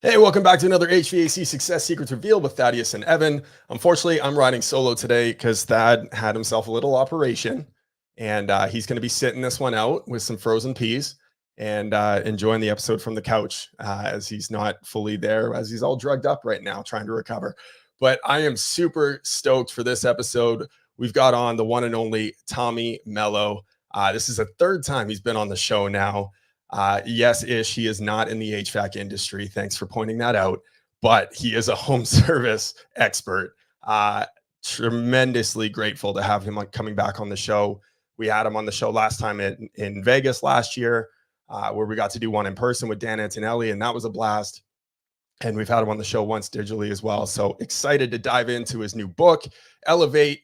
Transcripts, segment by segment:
Hey, welcome back to another HVAC Success Secrets Revealed with Thaddeus and Evan. Unfortunately, I'm riding solo today because Thad had himself a little operation, and he's going to be sitting this one out with some frozen peas and enjoying the episode from the couch as he's not fully there, as he's all drugged up right now trying to recover. But I am super stoked for this episode. We've got on the one and only Tommy Mello. This is the third time he's been on the show now. Yes, Ish, he is not in the HVAC industry. Thanks for pointing that out. But he is a home service expert. Tremendously grateful to have him coming back on the show. We had him on the show last time in Vegas last year, where we got to do one in person with Dan Antonelli, and that was a blast. And we've had him on the show once digitally as well. So excited to dive into his new book, Elevate,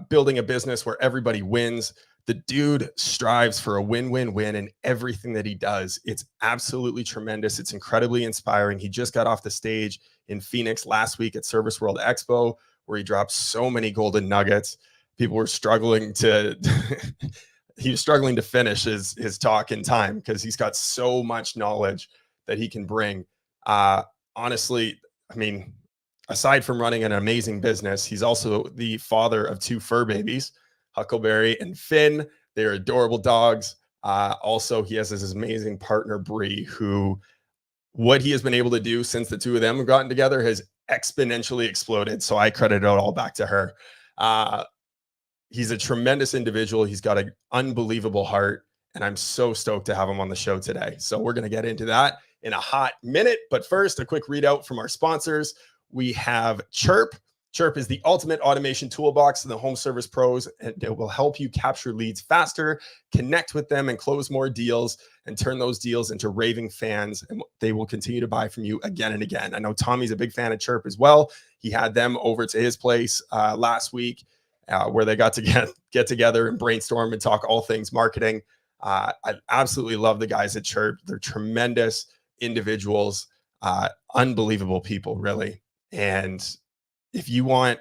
Building a Business Where Everybody Wins. The dude strives for a win-win-win in everything that he does. It's absolutely tremendous. It's incredibly inspiring. He just got off the stage in Phoenix last week at Service World Expo, where he dropped so many golden nuggets. People were struggling to he was struggling to finish his talk in time because he's got so much knowledge that he can bring. Honestly, I mean, aside from running an amazing business, he's also the father of two fur babies, Huckleberry and Finn. They're adorable dogs. Also, he has this amazing partner, Bree, who what he has been able to do since the two of them have gotten together has exponentially exploded. So I credit it all back to her. He's a tremendous individual. He's got an unbelievable heart, and I'm so stoked to have him on the show today. So we're going to get into that in a hot minute. But first, a quick readout from our sponsors. We have CHIIRP. CHIIRP is the ultimate automation toolbox in the home service pros, and it will help you capture leads faster, connect with them, and close more deals, and turn those deals into raving fans, and they will continue to buy from you again and again. I know Tommy's a big fan of CHIIRP as well. He had them over to his place last week where they got to get together and brainstorm and talk all things marketing. I absolutely love the guys at CHIIRP. They're tremendous individuals, unbelievable people, really. And if you want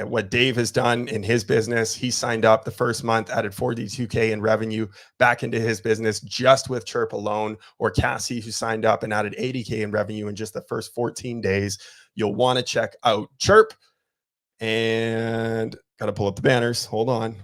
what Dave has done in his business, he signed up the first month, added $42K in revenue back into his business just with CHIIRP alone, or Cassie, who signed up and added $80K in revenue in just the first 14 days. You'll want to check out CHIIRP. And got to pull up the banners. Hold on.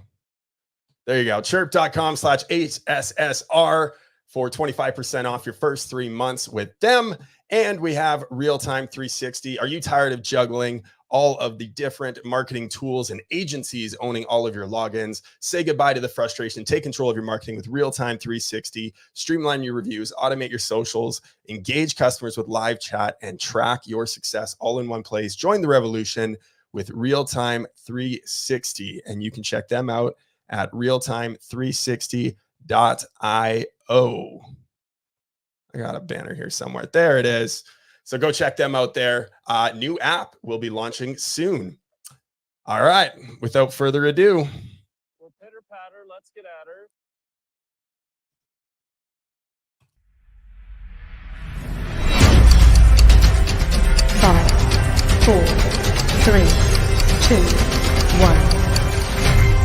There you go. CHIIRP.com/HSSR for 25% off your first 3 months with them. And we have Real-Time 360. Are you tired of juggling all of the different marketing tools and agencies owning all of your logins? Say goodbye to the frustration. Take control of your marketing with Real-Time 360. Streamline your reviews, automate your socials, engage customers with live chat, and track your success all in one place. Join the revolution with Real-Time 360. And you can check them out at realtime360.io. I got a banner here somewhere. There it is. So go check them out there. New app will be launching soon. All right. Without further ado. Well, pitter patter, let's get at her. Five, 4, 3, 2, 1.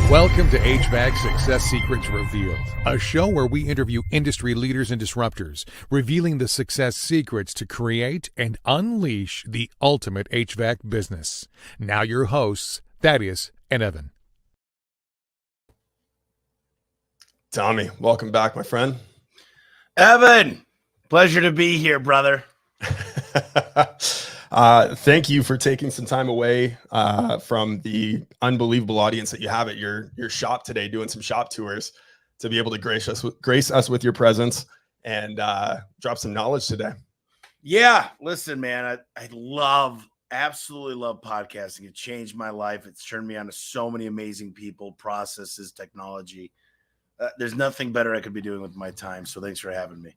Welcome to HVAC Success Secrets Revealed, a show where we interview industry leaders and disruptors, revealing the success secrets to create and unleash the ultimate HVAC business. Now your hosts, Thaddeus and Evan. Tommy, welcome back, my friend. Evan, pleasure to be here, brother. Thank you for taking some time away from the unbelievable audience that you have at your shop today, doing some shop tours, to be able to grace us with your presence and drop some knowledge today. Yeah, listen, man, I absolutely love podcasting. It changed my life. It's turned me on to so many amazing people, processes, technology. There's nothing better I could be doing with my time. So thanks for having me.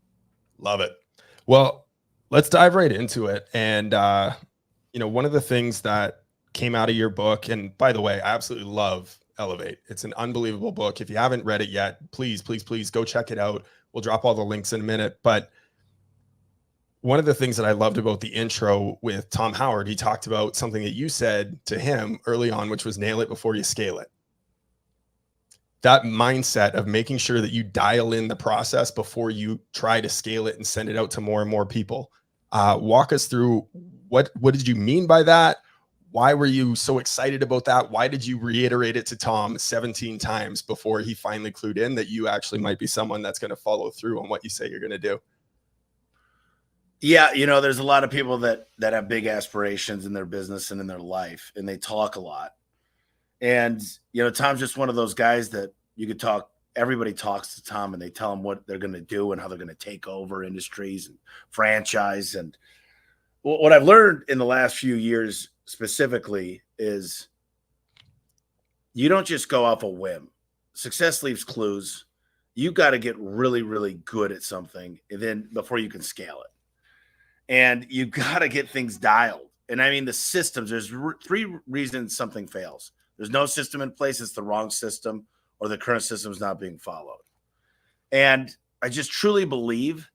Love it. Well, let's dive right into it. And, one of the things that came out of your book, and by the way, I absolutely love Elevate. It's an unbelievable book. If you haven't read it yet, please go check it out. We'll drop all the links in a minute. But one of the things that I loved about the intro with Tom Howard, he talked about something that you said to him early on, which was nail it before you scale it. That mindset of making sure that you dial in the process before you try to scale it and send it out to more and more people. Walk us through what did you mean by that? Why were you so excited about that? Why did you reiterate it to Tom 17 times before he finally clued in that you actually might be someone that's going to follow through on what you say you're going to do? Yeah, there's a lot of people that have big aspirations in their business and in their life, and they talk a lot. And Tom's just one of those guys that you could talk. Everybody talks to Tom, and they tell him what they're going to do and how they're going to take over industries and franchise. And what I've learned in the last few years specifically is you don't just go off a whim. Success leaves clues. You got to get really, really good at something, and then before you can scale it. And you got to get things dialed. And I mean, the systems, there's three reasons something fails. There's no system in place. It's the wrong system, or the current system is not being followed. And I just truly believe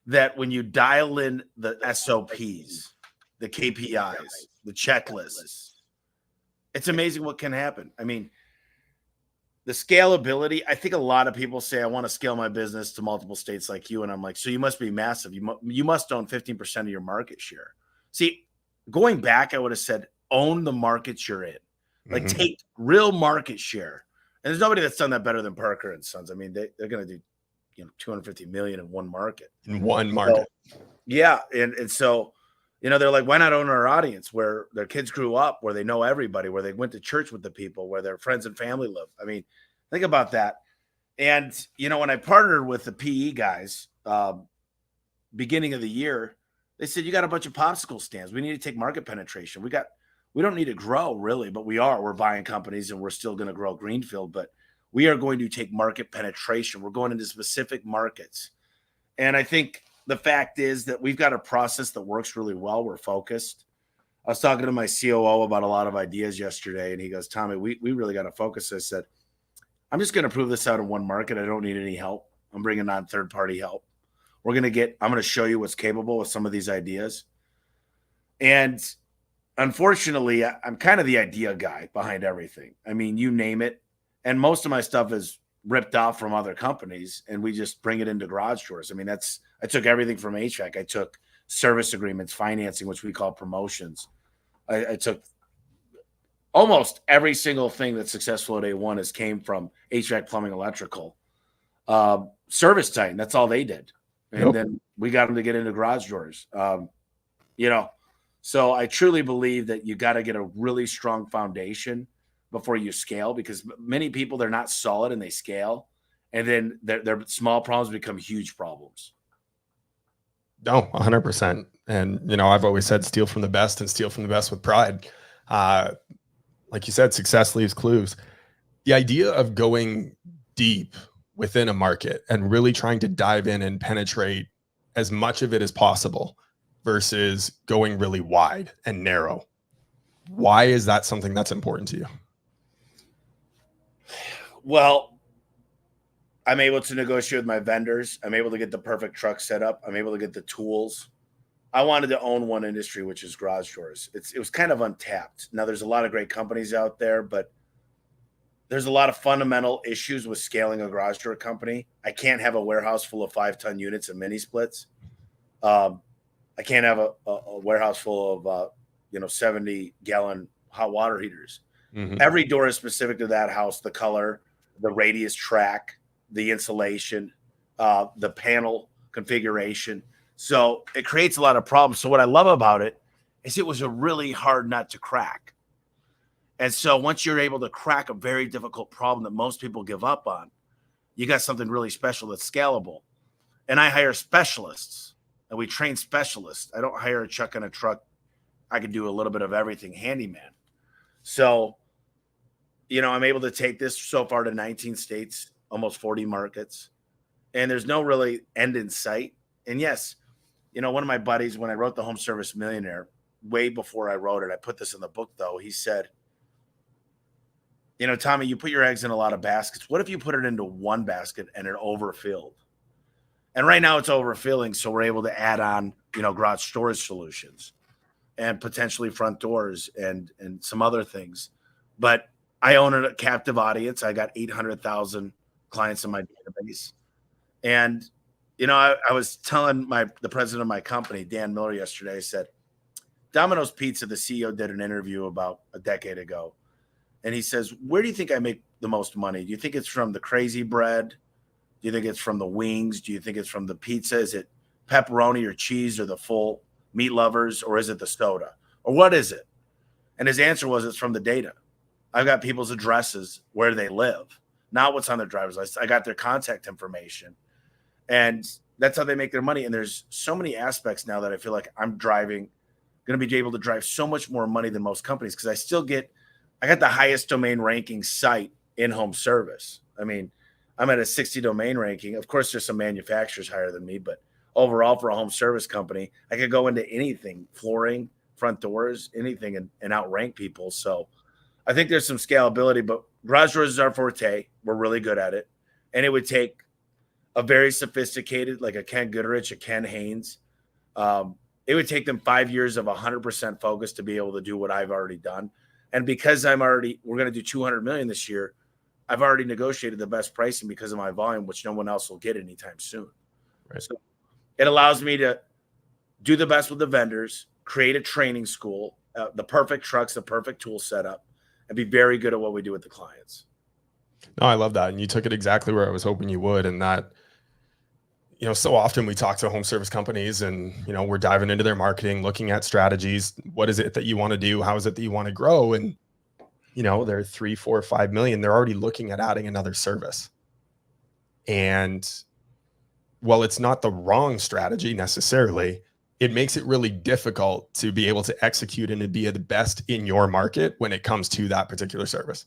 that when you dial in the SOPs, the KPIs, the checklists, it's amazing what can happen. I mean, the scalability, I think a lot of people say, I want to scale my business to multiple states like you. And I'm like, so you must be massive. You must own 15% of your market share. See, going back, I would have said, own the markets you're in. Like, take real market share. And there's nobody that's done that better than Parker and Sons. I mean, they're going to do, 250 million in one market. So, yeah. And so, they're like, why not own our audience where their kids grew up, where they know everybody, where they went to church with the people, where their friends and family live. I mean, think about that. And, when I partnered with the PE guys, beginning of the year, they said, you got a bunch of popsicle stands. We need to take market penetration. We don't need to grow really, but we're buying companies and we're still going to grow greenfield, but we are going to take market penetration. We're going into specific markets. And I think the fact is that we've got a process that works really well. We're focused. I was talking to my COO about a lot of ideas yesterday, and he goes, Tommy, we really got to focus. I said, I'm just going to prove this out in one market. I don't need any help. I'm bringing on third-party help. I'm going to show you what's capable with some of these ideas. And unfortunately, I'm kind of the idea guy behind everything. I mean, you name it. And most of my stuff is ripped off from other companies, and we just bring it into garage doors. I mean, I took everything from HVAC. I took service agreements, financing, which we call promotions. I took almost every single thing that's successful at A1 has came from HVAC, plumbing, electrical, Service Titan. That's all they did. And then we got them to get into garage doors. So I truly believe that you got to get a really strong foundation before you scale, because many people, they're not solid and they scale, and then their small problems become huge problems. No, 100%. And, I've always said steal from the best and steal from the best with pride. Like you said, success leaves clues. The idea of going deep within a market and really trying to dive in and penetrate as much of it as possible versus going really wide and narrow. Why is that something that's important to you? Well, I'm able to negotiate with my vendors. I'm able to get the perfect truck set up. I'm able to get the tools. I wanted to own one industry, which is garage doors. It was kind of untapped. Now, there's a lot of great companies out there, but there's a lot of fundamental issues with scaling a garage door company. I can't have a warehouse full of 5-ton units and mini splits. I can't have a warehouse full of 70-gallon hot water heaters. Every door is specific to that house: the color, the radius track, the insulation, the panel configuration. So it creates a lot of problems. So what I love about it is it was a really hard nut to crack. And so once you're able to crack a very difficult problem that most people give up on, you got something really special that's scalable. And I hire specialists, and we train specialists. I don't hire a chuck in a truck. I can do a little bit of everything, handyman. So, I'm able to take this so far to 19 states, almost 40 markets, and there's no really end in sight. And yes, one of my buddies, when I wrote the Home Service Millionaire, way before I wrote it, I put this in the book though, he said, Tommy, you put your eggs in a lot of baskets. What if you put it into one basket and it overfilled? And right now it's overfilling. So we're able to add on, garage storage solutions and potentially front doors and some other things. But I own a captive audience. I got 800,000 clients in my database. And, I was telling the president of my company, Dan Miller, yesterday. I said, Domino's Pizza, the CEO, did an interview about a decade ago. And he says, where do you think I make the most money? Do you think it's from the crazy bread? Do you think it's from the wings? Do you think it's from the pizza? Is it pepperoni or cheese or the full meat lovers? Or is it the soda? Or what is it? And his answer was, it's from the data. I've got people's addresses, where they live, not what's on their driver's license. I got their contact information. And that's how they make their money. And there's so many aspects now that I feel like I'm going to be able to drive so much more money than most companies, because I got the highest domain ranking site in home service. I mean, I'm at a 60 domain ranking. Of course, there's some manufacturers higher than me, but overall for a home service company, I could go into anything, flooring, front doors, anything, and outrank people. So I think there's some scalability, but garage doors is our forte. We're really good at it. And it would take a very sophisticated, like a Ken Goodrich, a Ken Haynes. It would take them 5 years of 100% focus to be able to do what I've already done. And because we're going to do 200 million this year, I've already negotiated the best pricing because of my volume, which no one else will get anytime soon. Right. So it allows me to do the best with the vendors, create a training school, the perfect trucks, the perfect tool setup, and be very good at what we do with the clients. No, I love that. And you took it exactly where I was hoping you would. And that, so often we talk to home service companies and, we're diving into their marketing, looking at strategies. What is it that you want to do? How is it that you want to grow? And, they're 3, 4, 5 million. They're already looking at adding another service. And while it's not the wrong strategy necessarily, it makes it really difficult to be able to execute and to be the best in your market when it comes to that particular service.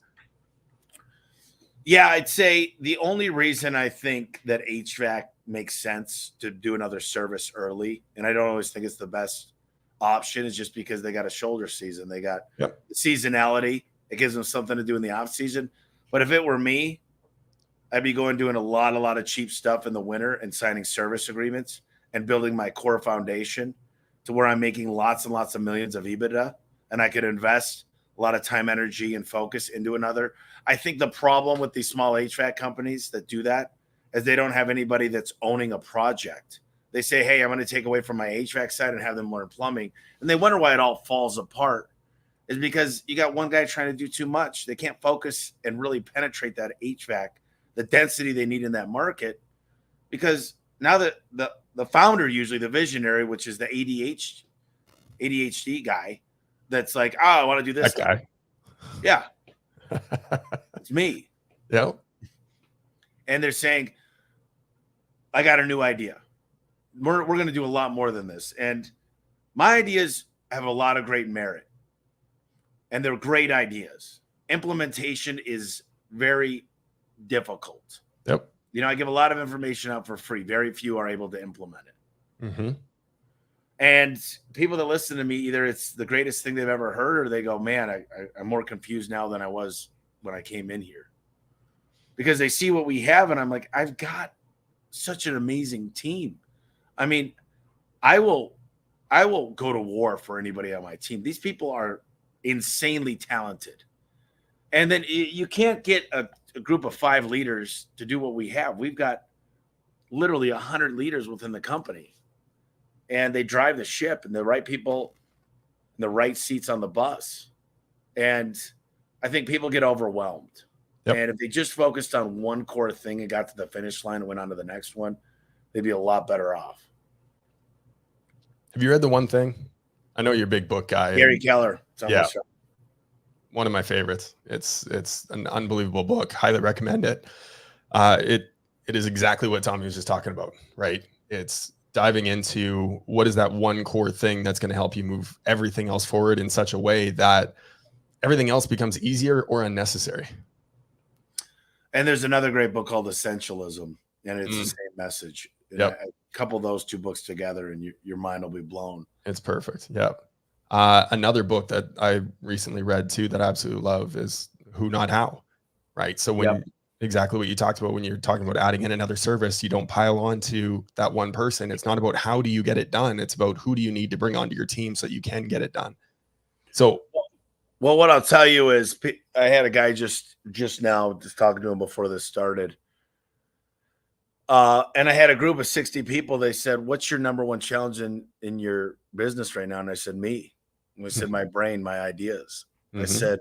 Yeah, I'd say the only reason I think that HVAC makes sense to do another service early, and I don't always think it's the best option, is just because they got a shoulder season. They got seasonality. It gives them something to do in the off season. But if it were me, I'd be doing a lot of cheap stuff in the winter and signing service agreements and building my core foundation to where I'm making lots and lots of millions of EBITDA, and I could invest a lot of time, energy, and focus into another. I think the problem with these small HVAC companies that do that is they don't have anybody that's owning a project. They say, hey, I'm going to take away from my HVAC side and have them learn plumbing. And they wonder why it all falls apart, is because you got one guy trying to do too much. They can't focus and really penetrate that HVAC, the density they need in that market, because now that the founder, usually the visionary, which is the ADHD guy, that's like, oh, I want to do this. That guy. Yeah. It's me. Yep. And they're saying, I got a new idea. We're going to do a lot more than this. And my ideas have a lot of great merit. And they're great ideas. Implementation is very difficult. Yep. I give a lot of information out for free. Very few are able to implement it. Mm-hmm. And people that listen to me, either it's the greatest thing they've ever heard, or they go, man, I'm more confused now than I was when I came in here. Because they see what we have, and I'm like, I've got such an amazing team. I mean, I will go to war for anybody on my team. These people are insanely talented. And then you can't get a group of 5 leaders to do what we have. We've got literally 100 leaders within the company. And they drive the ship, and the right people in the right seats on the bus. And I think people get overwhelmed. Yep. And if they just focused on one core thing and got to the finish line and went on to the next one, they'd be a lot better off. Have you read The One Thing? I know you're a big book guy. Gary Keller. Yeah. One of my favorites. It's an unbelievable book. Highly recommend it. It is exactly what Tommy was just talking about, right? It's diving into what is that one core thing that's going to help you move everything else forward in such a way that everything else becomes easier or unnecessary. And there's another great book called Essentialism, and it's the same message. Yep. Couple those 2 books together, and your mind will be blown. It's perfect. Yep. Another book that I recently read too that I absolutely love is Who Not How, right? So when exactly what you talked about when you're talking about adding in another service, you don't pile on to that one person. It's not about how do you get it done. It's about who do you need to bring onto your team so that you can get it done. So, well, what I'll tell you is I had a guy just now, just talking to him before this started. And I had a group of 60 people. They said, "What's your number one challenge in your business right now?" And I said, "Me." And I said, "My brain, my ideas." I said,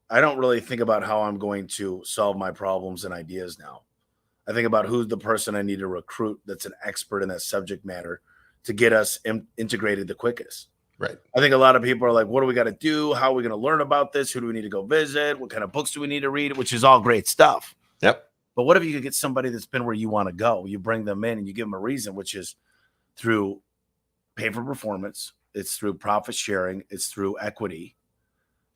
"I don't really think about how I'm going to solve my problems and ideas now. I think about who's the person I need to recruit that's an expert in that subject matter to get us integrated the quickest." Right. I think a lot of people are like, "What do we got to do? How are we going to learn about this? Who do we need to go visit? What kind of books do we need to read?" Which is all great stuff. Yep. But what if you could get somebody that's been where you want to go? You bring them in and you give them a reason, which is through pay for performance. It's through profit sharing. It's through equity.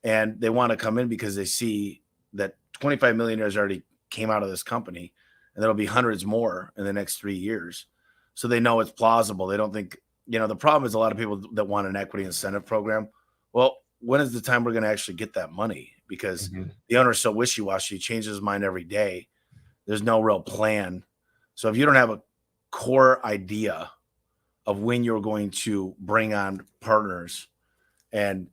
And they want to come in because they see that 25 millionaires already came out of this company, and there'll be hundreds more in the next 3 years. So they know it's plausible. They don't think, the problem is a lot of people that want an equity incentive program. Well, when is the time we're going to actually get that money? Because the owner is so wishy-washy, he changes his mind every day. There's no real plan. So if you don't have a core idea of when you're going to bring on partners and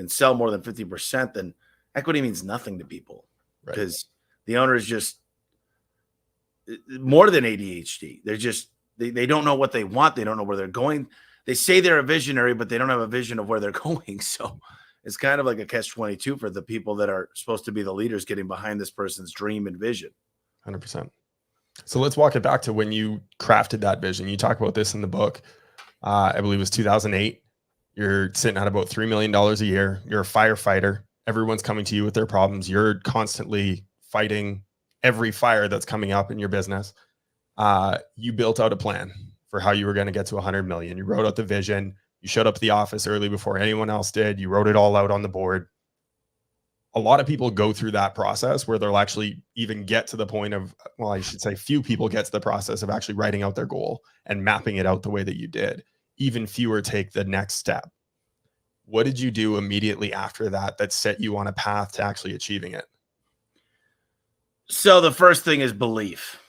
sell more than 50%, then equity means nothing to people, because the owner is just more than ADHD. They're just, they don't know what they want. They don't know where they're going. They say they're a visionary, but they don't have a vision of where they're going. So it's kind of like a catch-22 for the people that are supposed to be the leaders getting behind this person's dream and vision. 100%. So let's walk it back to when you crafted that vision. You talk about this in the book. I believe it was 2008. You're sitting at about $3 million a year. You're a firefighter. Everyone's coming to you with their problems. You're constantly fighting every fire that's coming up in your business. You built out a plan for how you were going to get to 100 million. You wrote out the vision. You showed up at the office early before anyone else did. You wrote it all out on the board. A lot of people go through that process where they'll actually even get to the point of, well, I should say few people get to the process of actually writing out their goal and mapping it out the way that you did. Even fewer take the next step. What did you do immediately after that set you on a path to actually achieving it? So the first thing is belief.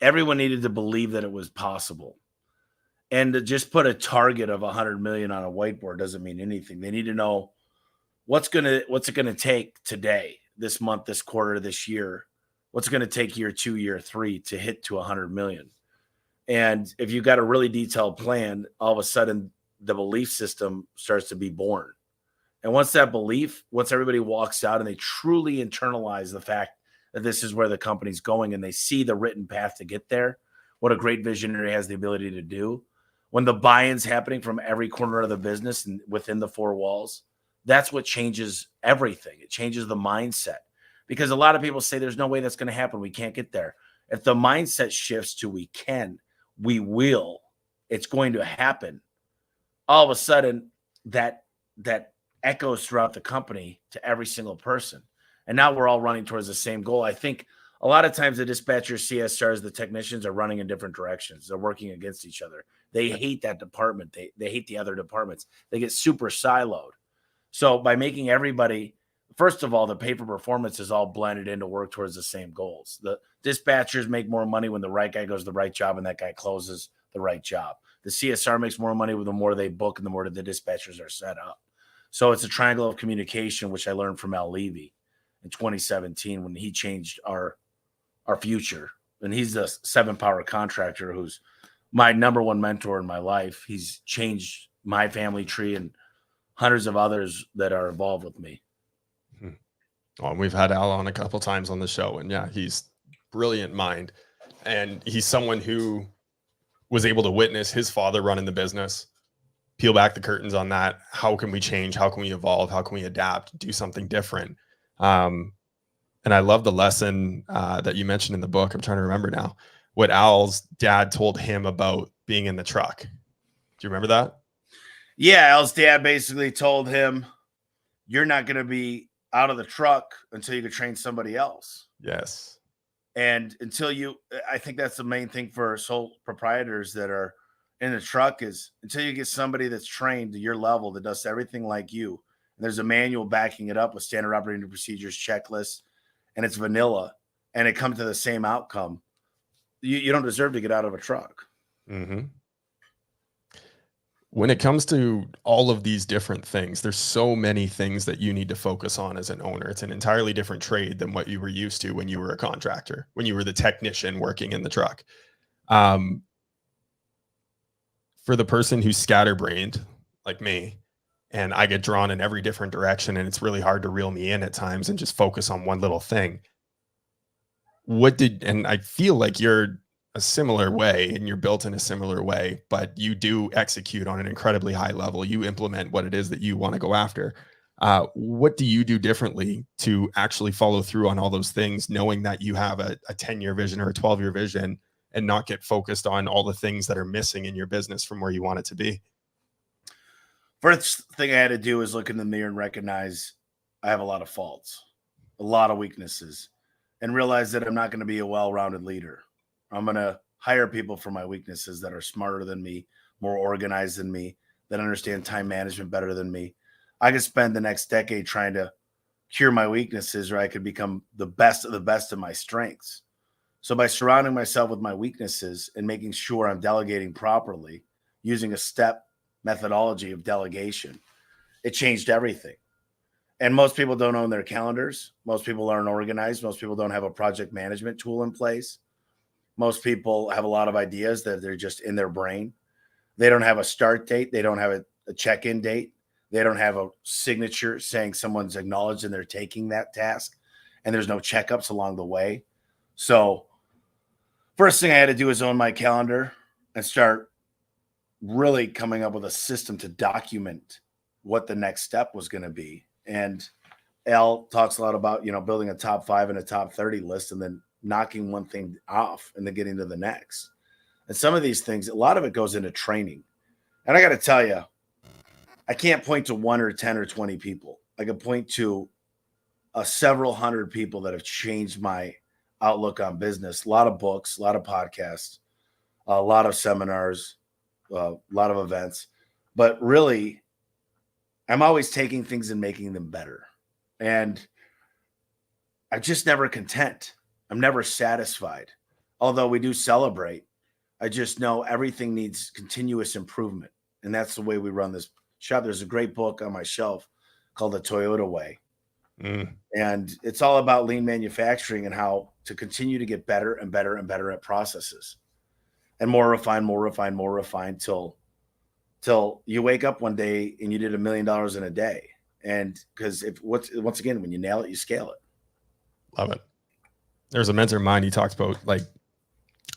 Everyone needed to believe that it was possible. And to just put a target of 100 million on a whiteboard doesn't mean anything. They need to know what's it gonna take today, this month, this quarter, this year. What's it gonna take year 2, year 3 to hit to 100 million? And if you've got a really detailed plan, all of a sudden the belief system starts to be born. And once everybody walks out and they truly internalize the fact that this is where the company's going and they see the written path to get there, what a great visionary has the ability to do. When the buy-in's happening from every corner of the business and within the 4 walls, that's what changes everything. It changes the mindset, because a lot of people say there's no way that's going to happen. We can't get there. If the mindset shifts to we can, we will, it's going to happen, all of a sudden that echoes throughout the company to every single person. And now we're all running towards the same goal. I think a lot of times the dispatchers, CSRs, the technicians are running in different directions. They're working against each other. They hate that department. They hate the other departments. They get super siloed. So by making everybody, first of all, the pay for performance is all blended in to work towards the same goals. The dispatchers make more money when the right guy goes to the right job and that guy closes the right job. The CSR makes more money with the more they book and the more the dispatchers are set up. So it's a triangle of communication, which I learned from Al Levy in 2017 when he changed our future. And he's the 7-power contractor who's my number one mentor in my life. He's changed my family tree and hundreds of others that are involved with me. Well, we've had Al on a couple times on the show, and yeah, he's brilliant mind. And he's someone who was able to witness his father running the business, peel back the curtains on that. How can we change? How can we evolve? How can we adapt, do something different? And I love the lesson that you mentioned in the book. I'm trying to remember now what Al's dad told him about being in the truck. Do you remember that? Yeah, Al's dad basically told him, you're not going to be out of the truck until you can train somebody else. Yes. And I think that's the main thing for sole proprietors that are in the truck is until you get somebody that's trained to your level that does everything like you. And there's a manual backing it up with standard operating procedures, checklists, and it's vanilla, and it comes to the same outcome. You don't deserve to get out of a truck. Mm-hmm. When it comes to all of these different things, there's so many things that you need to focus on as an owner. It's an entirely different trade than what you were used to when you were a contractor, when you were the technician working in the truck. Um, for the person who's scatterbrained like me, and I get drawn in every different direction, and it's really hard to reel me in at times and just focus on one little thing. And I feel like you're a similar way and you're built in a similar way, but you do execute on an incredibly high level. You implement what it is that you want to go after. What do you do differently to actually follow through on all those things, knowing that you have a 10-year vision or a 12-year vision, and not get focused on all the things that are missing in your business from where you want it to be? First thing I had to do is look in the mirror and recognize I have a lot of faults, a lot of weaknesses, and realize that I'm not going to be a well-rounded leader. I'm going to hire people for my weaknesses that are smarter than me, more organized than me, that understand time management better than me. I could spend the next decade trying to cure my weaknesses, or I could become the best of my strengths. So by surrounding myself with my weaknesses and making sure I'm delegating properly, using a step methodology of delegation, it changed everything. And most people don't own their calendars. Most people aren't organized. Most people don't have a project management tool in place. Most people have a lot of ideas that they're just in their brain. They don't have a start date. They don't have a check-in date. They don't have a signature saying someone's acknowledged and they're taking that task. And there's no checkups along the way. So first thing I had to do is own my calendar and start really coming up with a system to document what the next step was going to be. And Al talks a lot about, building a top 5 and a top 30 list and then knocking one thing off and then getting to the next. And some of these things, a lot of it goes into training. And I got to tell you, I can't point to 1 or 10 or 20 people. I can point to several hundred people that have changed my outlook on business. A lot of books, a lot of podcasts, a lot of seminars, a lot of events. But really, I'm always taking things and making them better. And I'm just never content. I'm never satisfied. Although we do celebrate, I just know everything needs continuous improvement. And that's the way we run this shop. There's a great book on my shelf called The Toyota Way. And it's all about lean manufacturing and how to continue to get better and better and better at processes. And more refined till you wake up one day and you did $1 million in a day. And because once again, when you nail it, you scale it. Love it. There's a mentor of mine. He talks about like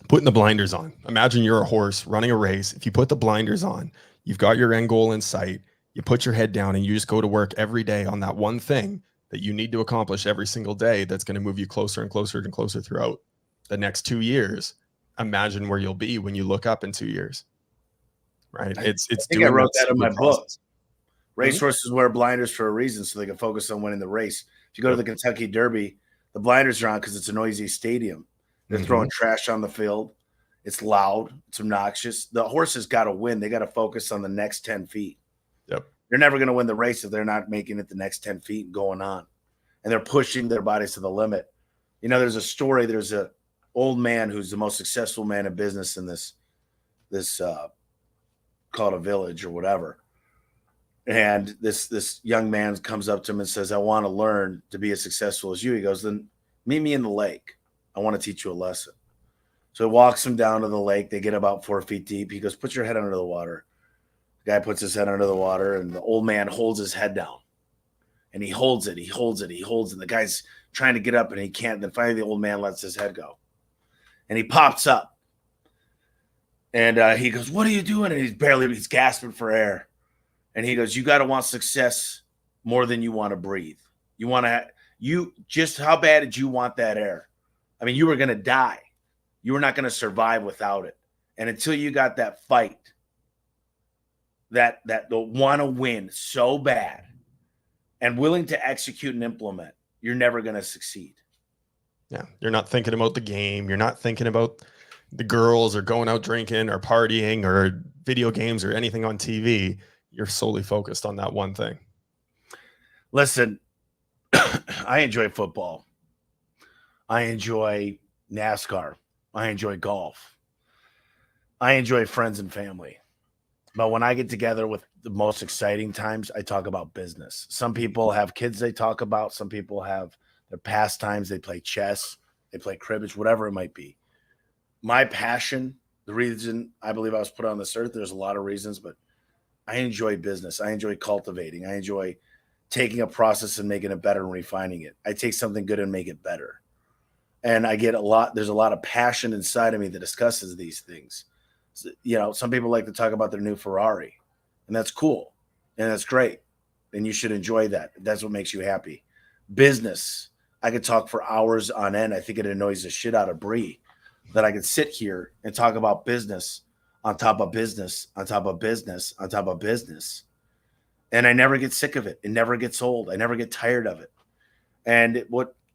putting the blinders on. Imagine you're a horse running a race. If you put the blinders on, you've got your end goal in sight. You put your head down and you just go to work every day on that one thing that you need to accomplish every single day. That's going to move you closer and closer and closer throughout the next 2 years. Imagine where you'll be when you look up in 2 years. Right. I think I wrote that in my book. Mm-hmm. Racehorses wear blinders for a reason, so they can focus on winning the race. If you go to the Kentucky Derby, the blinders are on because it's a noisy stadium. They're throwing trash on the field. It's loud. It's obnoxious. The horses got to win. They got to focus on the next 10 feet. Yep. They're never going to win the race if they're not making it the next 10 feet and going on. And they're pushing their bodies to the limit. There's a story. There's a old man who's the most successful man in business in this called a village or whatever. And this young man comes up to him and says, I want to learn to be as successful as you. He goes, then meet me in the lake. I want to teach you a lesson. So he walks him down to the lake. They get about 4 feet deep. He goes, put your head under the water. The guy puts his head under the water, and the old man holds his head down. And he holds it. And the guy's trying to get up, and he can't. And then finally the old man lets his head go. And he pops up. And he goes, what are you doing? And he's gasping for air. And he goes, you got to want success more than you want to breathe. How bad did you want that air? I mean, you were going to die. You were not going to survive without it. And until you got that fight, that want to win so bad and willing to execute and implement, you're never going to succeed. Yeah. You're not thinking about the game. You're not thinking about the girls or going out drinking or partying or video games or anything on TV. You're solely focused on that one thing. Listen, I enjoy football. I enjoy NASCAR. I enjoy golf. I enjoy friends and family. But when I get together with the most exciting times, I talk about business. Some people have kids they talk about. Some people have their pastimes. They play chess, they play cribbage, whatever it might be. My passion, the reason I believe I was put on this earth, there's a lot of reasons, but I enjoy business. I enjoy cultivating. I enjoy taking a process and making it better and refining it. I take something good and make it better. And I get there's a lot of passion inside of me that discusses these things. Some people like to talk about their new Ferrari, and that's cool. And that's great. And you should enjoy that. That's what makes you happy. Business, I could talk for hours on end. I think it annoys the shit out of Bree that I could sit here and talk about business on top of business, on top of business, on top of business. And I never get sick of it. It never gets old. I never get tired of it. And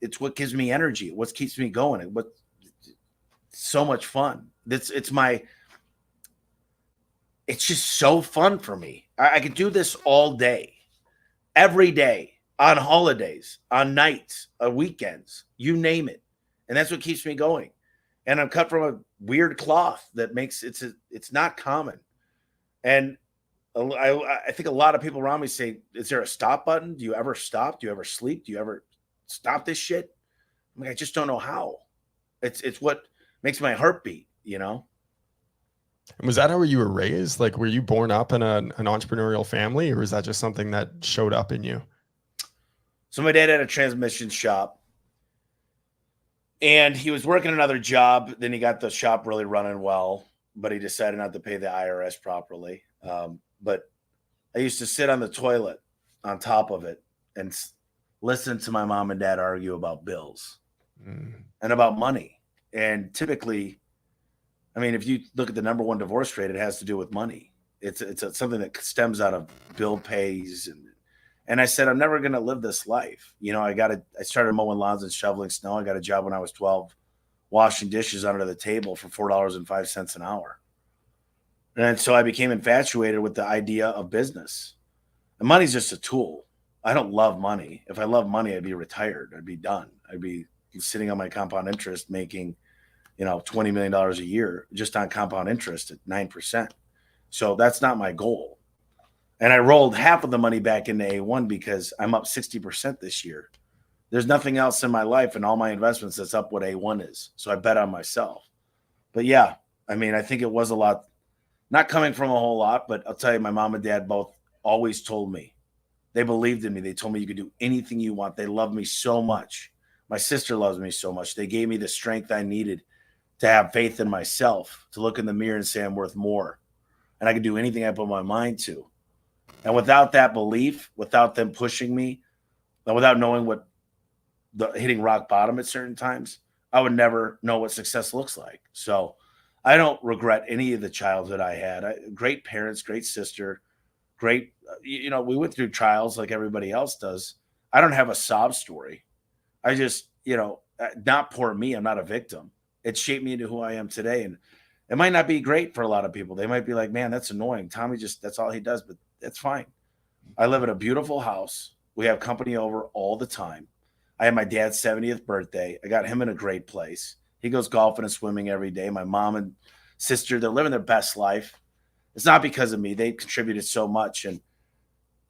it's what gives me energy. What keeps me going. So much fun. It's just so fun for me. I could do this all day, every day, on holidays, on nights, on weekends, you name it. And that's what keeps me going. And I'm cut from a weird cloth that makes it's not common. And I think a lot of people around me say, is there a stop button? Do you ever stop? Do you ever sleep? Do you ever stop this shit? I mean, I just don't know how. It's what makes my heart beat, And was that how you were raised? Like, were you born up in an entrepreneurial family, or was that just something that showed up in you? So my dad had a transmission shop, and he was working another job. Then he got the shop really running well, but he decided not to pay the IRS properly. But I used to sit on the toilet on top of it and listen to my mom and dad argue about bills and about money. And typically, I mean, if you look at the number one divorce rate, it has to do with money. It's something that stems out of bill pays. And I said, I'm never going to live this life. I started mowing lawns and shoveling snow. I got a job when I was 12, washing dishes under the table for $4.05 an hour. And so I became infatuated with the idea of business. And money's just a tool. I don't love money. If I love money, I'd be retired. I'd be done. I'd be sitting on my compound interest making, $20 million a year just on compound interest at 9%. So that's not my goal. And I rolled half of the money back into A1 because I'm up 60% this year. There's nothing else in my life and all my investments that's up what A1 is. So I bet on myself. But yeah, I mean, I think it was a lot, not coming from a whole lot, but I'll tell you, my mom and dad both always told me, they believed in me. They told me you could do anything you want. They love me so much. My sister loves me so much. They gave me the strength I needed to have faith in myself, to look in the mirror and say I'm worth more. And I could do anything I put my mind to. And without that belief, without them pushing me, and without knowing what hitting rock bottom at certain times, I would never know what success looks like. So I don't regret any of the childhood I had. Great parents, great sister, great, we went through trials like everybody else does. I don't have a sob story. I just, not poor me. I'm not a victim. It shaped me into who I am today. And it might not be great for a lot of people. They might be like, man, that's annoying. Tommy that's all he does, but that's fine. I live in a beautiful house. We have company over all the time. I had my dad's 70th birthday. I got him in a great place. He goes golfing and swimming every day. My mom and sister, they're living their best life. It's not because of me. They contributed so much. And,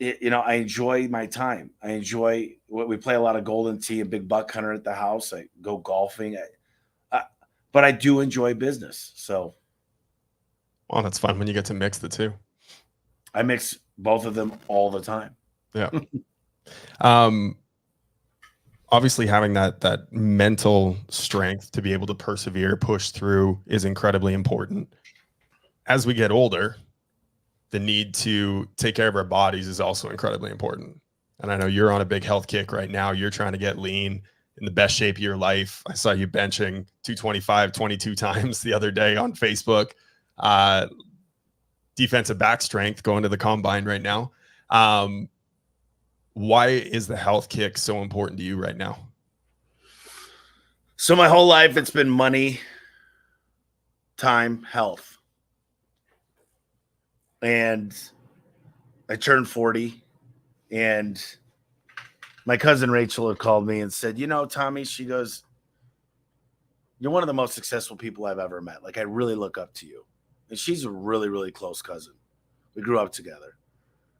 I enjoy my time. I enjoy we play a lot of Golden Tee and Big Buck Hunter at the house. I go golfing. But I do enjoy business. So. Well, that's fun when you get to mix the two. I mix both of them all the time. Yeah. Obviously having that mental strength to be able to persevere, push through is incredibly important. As we get older, the need to take care of our bodies is also incredibly important. And I know you're on a big health kick right now. You're trying to get lean, in the best shape of your life. I saw you benching 225 22 times the other day on Facebook. Defensive back strength going to the combine right now. Why is the health kick so important to you right now? So my whole life, it's been money, time, health. And I turned 40, and my cousin Rachel had called me and said, Tommy, she goes, you're one of the most successful people I've ever met. Like, I really look up to you. And she's a really, really close cousin. We grew up together.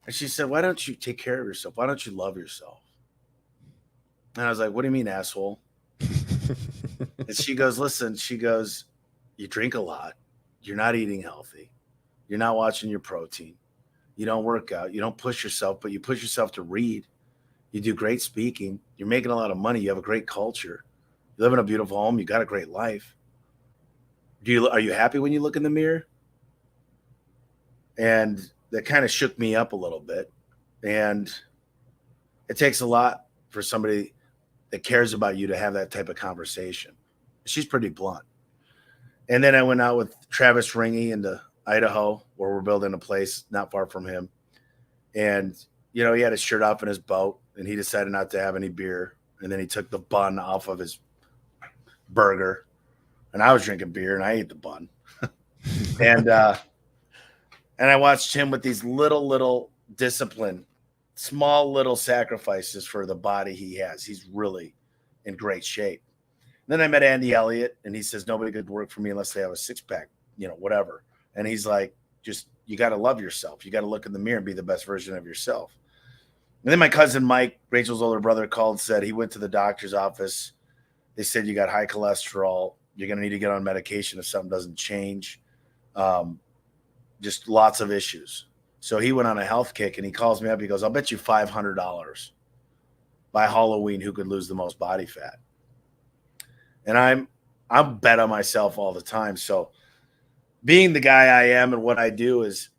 And she said, why don't you take care of yourself? Why don't you love yourself? And I was like, what do you mean, asshole? And she goes, listen, she goes, you drink a lot. You're not eating healthy. You're not watching your protein. You don't work out. You don't push yourself, but you push yourself to read. You do great speaking. You're making a lot of money. You have a great culture. You live in a beautiful home. You got a great life. Are you happy when you look in the mirror? And that kind of shook me up a little bit. And it takes a lot for somebody that cares about you to have that type of conversation. She's pretty blunt. And then I went out with Travis Ringy into Idaho, where we're building a place not far from him. And, he had his shirt off in his boat, and he decided not to have any beer. And then he took the bun off of his burger. And I was drinking beer, and I ate the bun. And I watched him with these little discipline, small little sacrifices for the body he has. He's really in great shape. Then I met Andy Elliott, and he says, nobody could work for me unless they have a six-pack, whatever. And he's like, you got to love yourself. You got to look in the mirror and be the best version of yourself. And then my cousin Mike, Rachel's older brother, called, said he went to the doctor's office. They said, you got high cholesterol. You're going to need to get on medication if something doesn't change. Just lots of issues. So he went on a health kick, and he calls me up. He goes, I'll bet you $500 by Halloween who could lose the most body fat. And I'm bet on myself all the time. So being the guy I am and what I do is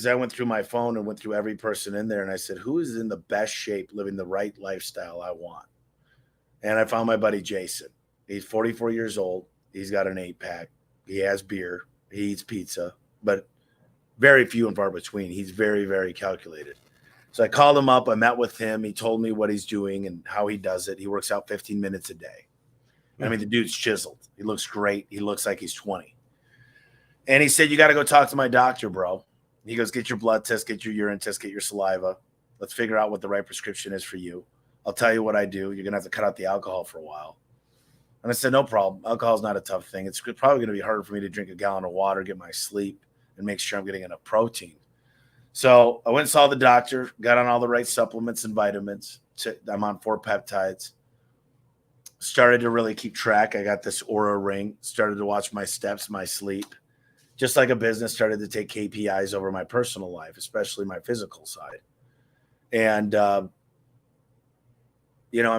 I went through my phone and went through every person in there, and I said, who is in the best shape, living the right lifestyle I want? And I found my buddy Jason. He's 44 years old. He's got an 8-pack. He has beer. He eats pizza, but very few and far between. He's very, very calculated. So I called him up. I met with him. He told me what he's doing and how he does it. He works out 15 minutes a day. I mean, the dude's chiseled. He looks great. He looks like he's 20. And he said, you got to go talk to my doctor, bro. He goes, get your blood test, get your urine test, get your saliva. Let's figure out what the right prescription is for you. I'll tell you what I do. You're going to have to cut out the alcohol for a while. And I said, no problem. Alcohol's not a tough thing. It's probably going to be harder for me to drink a gallon of water, get my sleep, and make sure I'm getting enough protein. So I went and saw the doctor, got on all the right supplements and vitamins. I'm on 4 peptides. Started to really keep track. I got this Aura ring, started to watch my steps, my sleep. Just like a business, started to take KPIs over my personal life, especially my physical side. And, I'm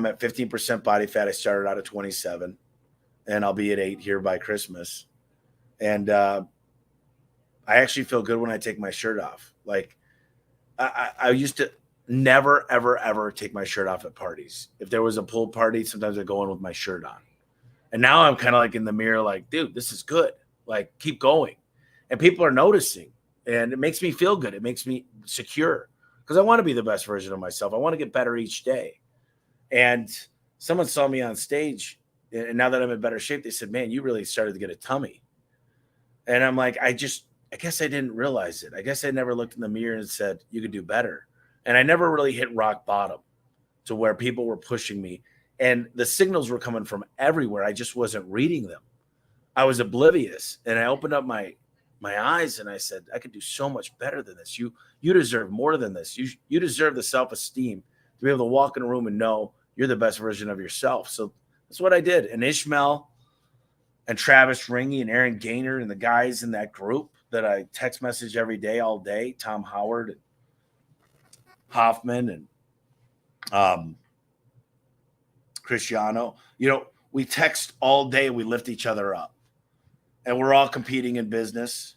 at 15% body fat. I started out at 27, and I'll be at 8 here by Christmas. And I actually feel good when I take my shirt off. Like I used to never, ever, ever take my shirt off at parties. If there was a pool party, sometimes I go in with my shirt on. And now I'm kind of like in the mirror, like, dude, this is good. Like, keep going. And people are noticing, and it makes me feel good. It makes me secure because I want to be the best version of myself. I want to get better each day. And someone saw me on stage, and now that I'm in better shape, they said, man, you really started to get a tummy. And I'm like, I guess I didn't realize it. I guess I never looked in the mirror and said, you could do better. And I never really hit rock bottom to where people were pushing me. And the signals were coming from everywhere. I just wasn't reading them. I was oblivious. And I opened up my eyes and I said, I could do so much better than this. You deserve more than this. You deserve the self-esteem to be able to walk in a room and know you're the best version of yourself. So that's what I did. And Ishmael and Travis Ringy and Aaron Gaynor and the guys in that group that I text message every day, all day, Tom Howard and Hoffman and Cristiano, we text all day. We lift each other up. And we're all competing in business,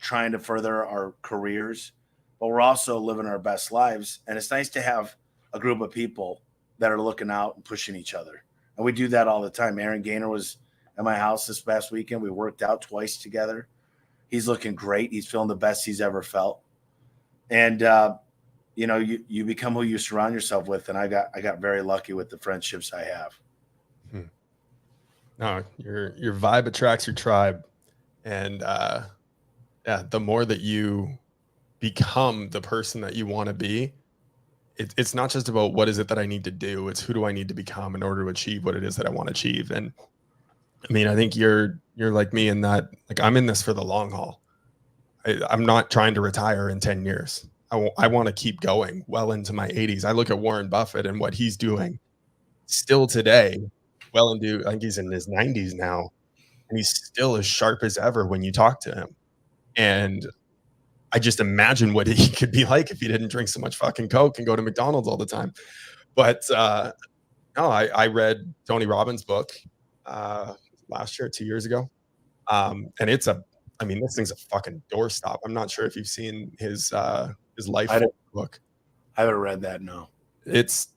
trying to further our careers, but we're also living our best lives. And it's nice to have a group of people that are looking out and pushing each other. And we do that all the time. Aaron Gaynor was at my house this past weekend. We worked out twice together. He's looking great. He's feeling the best he's ever felt. And, you become who you surround yourself with. And I got very lucky with the friendships I have. No, your vibe attracts your tribe. And the more that you become the person that you want to be, it's not just about what is it that I need to do. It's who do I need to become in order to achieve what it is that I want to achieve. And I mean, I think you're like me in that, like, I'm in this for the long haul. I'm not trying to retire in 10 years. I want to keep going well into my 80s. I look at Warren Buffett and what he's doing still today, well into, I think he's in his 90s now, and he's still as sharp as ever when you talk to him. And I just imagine what he could be like if he didn't drink so much fucking Coke and go to McDonald's all the time. But no, I read Tony Robbins' book last year, 2 years ago. And this thing's a fucking doorstop. I'm not sure if you've seen his life book. I haven't read that. No, it's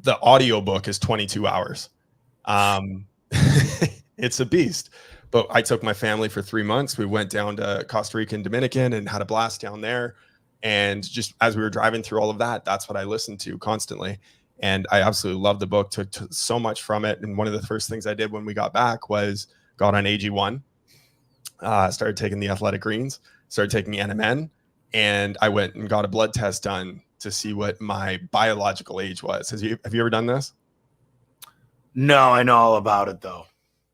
the audio book is 22 hours. It's a beast. But I took my family for 3 months. We went down to Costa Rica and Dominican and had a blast down there. And just as we were driving through all of that, that's what I listened to constantly. And I absolutely loved the book, took so much from it. And one of the first things I did when we got back was got on AG1, started taking the athletic greens, started taking NMN, and I went and got a blood test done to see what my biological age was. Have you ever done this? No, I know all about it though.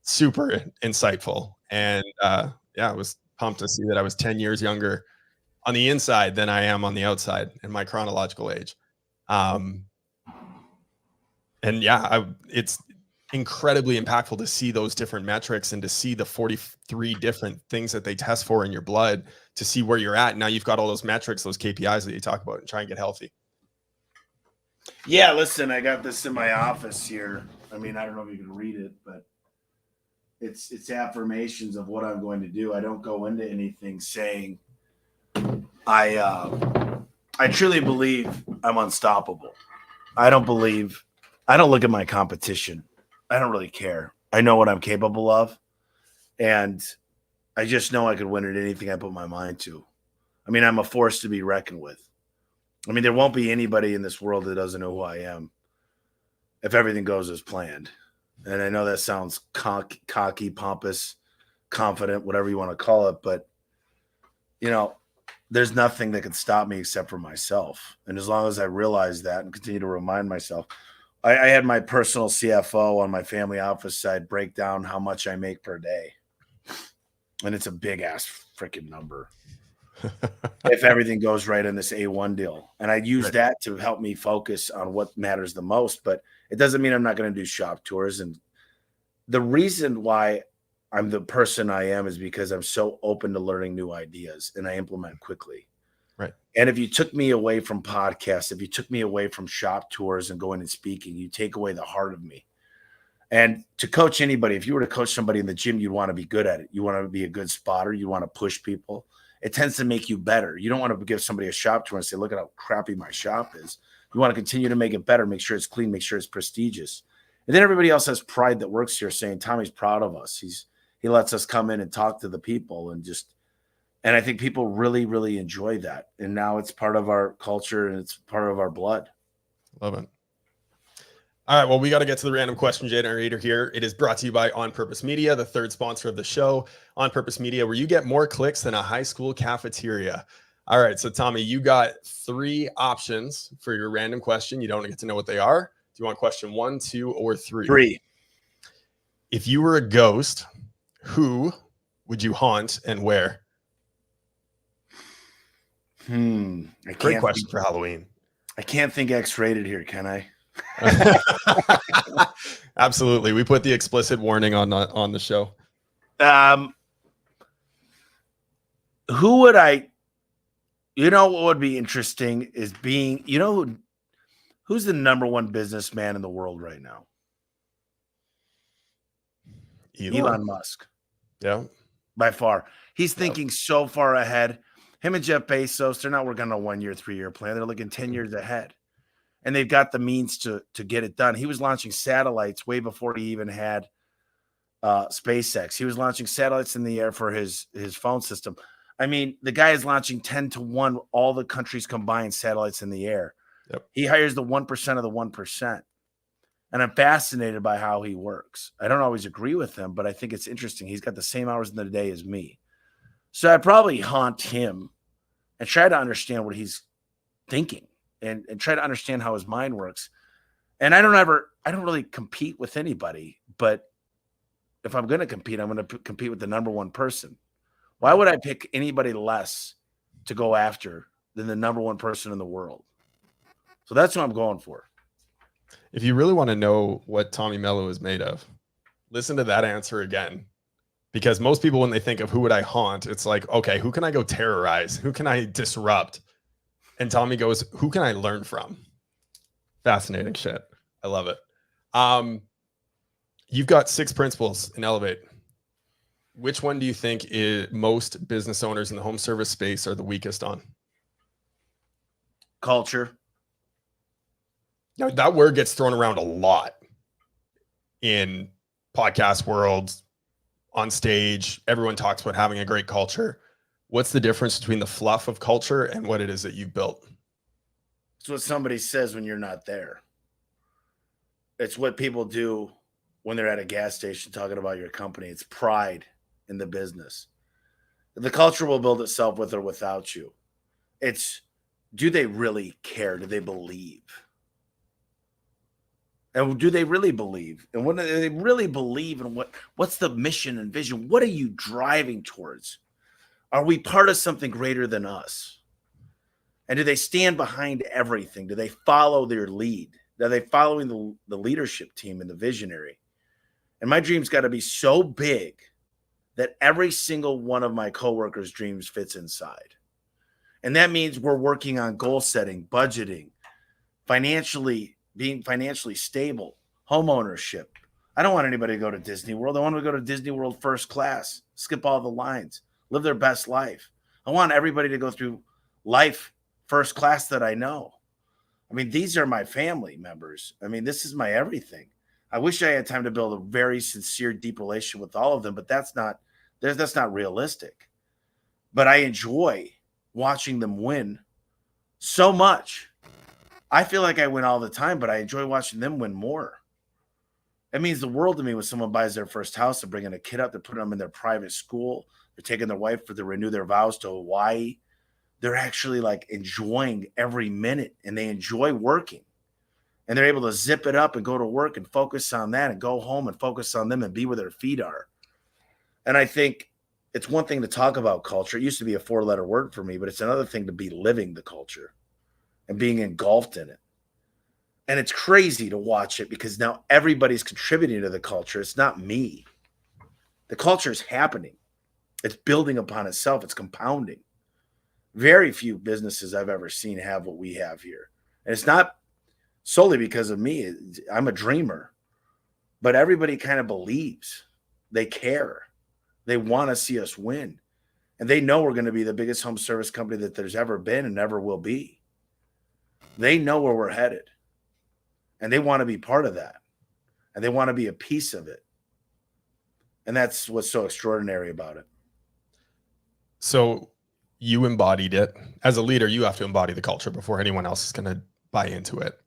Super insightful. And I was pumped to see that I was 10 years younger on the inside than I am on the outside in my chronological age. It's incredibly impactful to see those different metrics and to see the 43 different things that they test for in your blood to see where you're at. Now you've got all those metrics, those KPIs that you talk about, and try and get healthy. Yeah, listen, I got this in my office here. I mean, I don't know if you can read it, but it's affirmations of what I'm going to do. I don't go into anything saying I truly believe I'm unstoppable. I don't look at my competition. I don't really care. I know what I'm capable of, and I just know I could win at anything I put my mind to. I mean, I'm a force to be reckoned with. I mean, there won't be anybody in this world that doesn't know who I am if everything goes as planned. And I know that sounds cocky, pompous, confident, whatever you want to call it, but there's nothing that can stop me except for myself. And as long as I realize that and continue to remind myself, I had my personal CFO on my family office side break down how much I make per day. And it's a big ass freaking number. If everything goes right in this A1 deal. And I use that to help me focus on what matters the most, but it doesn't mean I'm not going to do shop tours. And the reason why I'm the person I am is because I'm so open to learning new ideas and I implement quickly. Right. And if you took me away from podcasts, if you took me away from shop tours and going and speaking, you take away the heart of me. And to coach anybody, if you were to coach somebody in the gym, you'd want to be good at it. You want to be a good spotter. You want to push people. It tends to make you better. You don't want to give somebody a shop tour and say, look at how crappy my shop is. You want to continue to make it better, make sure it's clean, make sure it's prestigious. And then everybody else has pride that works here saying, Tommy's proud of us. He lets us come in and talk to the people and I think people really, really enjoy that. And now it's part of our culture and it's part of our blood. Love it. All right. Well, we got to get to the random question generator here. It is brought to you by On Purpose Media, the third sponsor of the show. On Purpose Media, where you get more clicks than a high school cafeteria. All right. So, Tommy, you got 3 options for your random question. You don't get to know what they are. Do you want question 1, 2, or 3? 3. If you were a ghost, who would you haunt and where? Great question for Halloween. I can't think X-rated here, can I? Absolutely. We put the explicit warning on the show. Who would I, what would be interesting is being, who's the number one businessman in the world right now? Elon Musk. Yeah. By far. He's thinking so far ahead. Him and Jeff Bezos, they're not working on a 1-year, 3-year plan. They're looking 10 years ahead. And they've got the means to get it done. He was launching satellites way before he even had SpaceX. He was launching satellites in the air for his phone system. I mean, the guy is launching 10-1 all the countries combined satellites in the air. Yep. He hires the 1% of the 1%. And I'm fascinated by how he works. I don't always agree with him, but I think it's interesting. He's got the same hours in the day as me. So I'd probably haunt him and try to understand what he's thinking and try to understand how his mind works. And I don't really compete with anybody, but if I'm going to compete, I'm going to compete with the number one person. Why would I pick anybody less to go after than the number one person in the world? So that's what I'm going for. If you really want to know what Tommy Mello is made of, listen to that answer again. Because most people, when they think of who would I haunt, it's like, okay, who can I go terrorize? Who can I disrupt? And Tommy goes, who can I learn from? Fascinating shit. I love it. You've got 6 principles in Elevate. Which one do you think most business owners in the home service space are the weakest on? Culture. Now, that word gets thrown around a lot in podcast world, on stage. Everyone talks about having a great culture. What's the difference between the fluff of culture and what it is that you've built? It's what somebody says when you're not there. It's what people do when they're at a gas station talking about your company. It's pride in the business. The culture will build itself with or without you. It's, do they really care? Do they believe? And do they really believe? And when they really believe in what's the mission and vision? What are you driving towards? Are we part of something greater than us? And do they stand behind everything? Do they follow their lead? Are they following the leadership team and the visionary? And my dream's got to be so big that every single one of my coworkers' dreams fits inside. And that means we're working on goal setting, budgeting, being financially stable, home ownership. I don't want anybody to go to Disney World. I want them to go to Disney World first class, skip all the lines, live their best life. I want everybody to go through life first class that I know. I mean, these are my family members. I mean, this is my everything. I wish I had time to build a very sincere, deep relationship with all of them, but that's not realistic. But I enjoy watching them win so much. I feel like I win all the time, but I enjoy watching them win more. It means the world to me when someone buys their first house. They're bringing a kid up. They're putting them in their private school. They're taking their wife to renew their vows to Hawaii. They're actually like enjoying every minute, and they enjoy working. And they're able to zip it up and go to work and focus on that and go home and focus on them and be where their feet are. And I think it's one thing to talk about culture. It used to be a 4-letter word for me, but it's another thing to be living the culture and being engulfed in it. And it's crazy to watch it because now everybody's contributing to the culture. It's not me. The culture is happening. It's building upon itself. It's compounding. Very few businesses I've ever seen have what we have here. And it's not solely because of me. I'm a dreamer. But everybody kind of believes. They care. They want to see us win. And they know we're going to be the biggest home service company that there's ever been and ever will be. They know where we're headed. And they want to be part of that. And they want to be a piece of it. And that's what's so extraordinary about it. So you embodied it. As a leader, you have to embody the culture before anyone else is going to buy into it.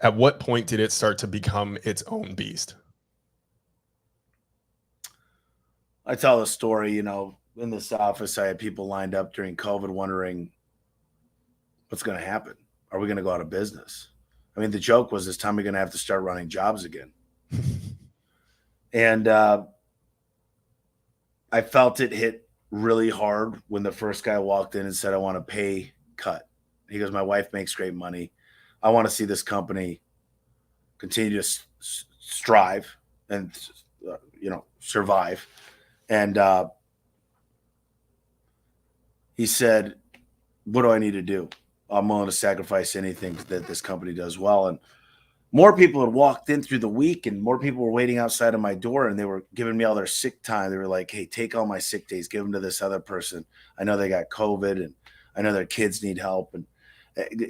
At what point did it start to become its own beast? I tell a story, in this office, I had people lined up during COVID wondering what's going to happen. Are we going to go out of business? I mean, the joke was, is Tommy going to have to start running jobs again? And I felt it hit really hard when the first guy walked in and said, I want a pay cut. He goes, my wife makes great money. I want to see this company continue to strive and, survive. And he said, what do I need to do? I'm willing to sacrifice anything that this company does well. And more people had walked in through the week, and more people were waiting outside of my door, and they were giving me all their sick time. They were like, hey, take all my sick days, give them to this other person. I know they got COVID, and I know their kids need help, and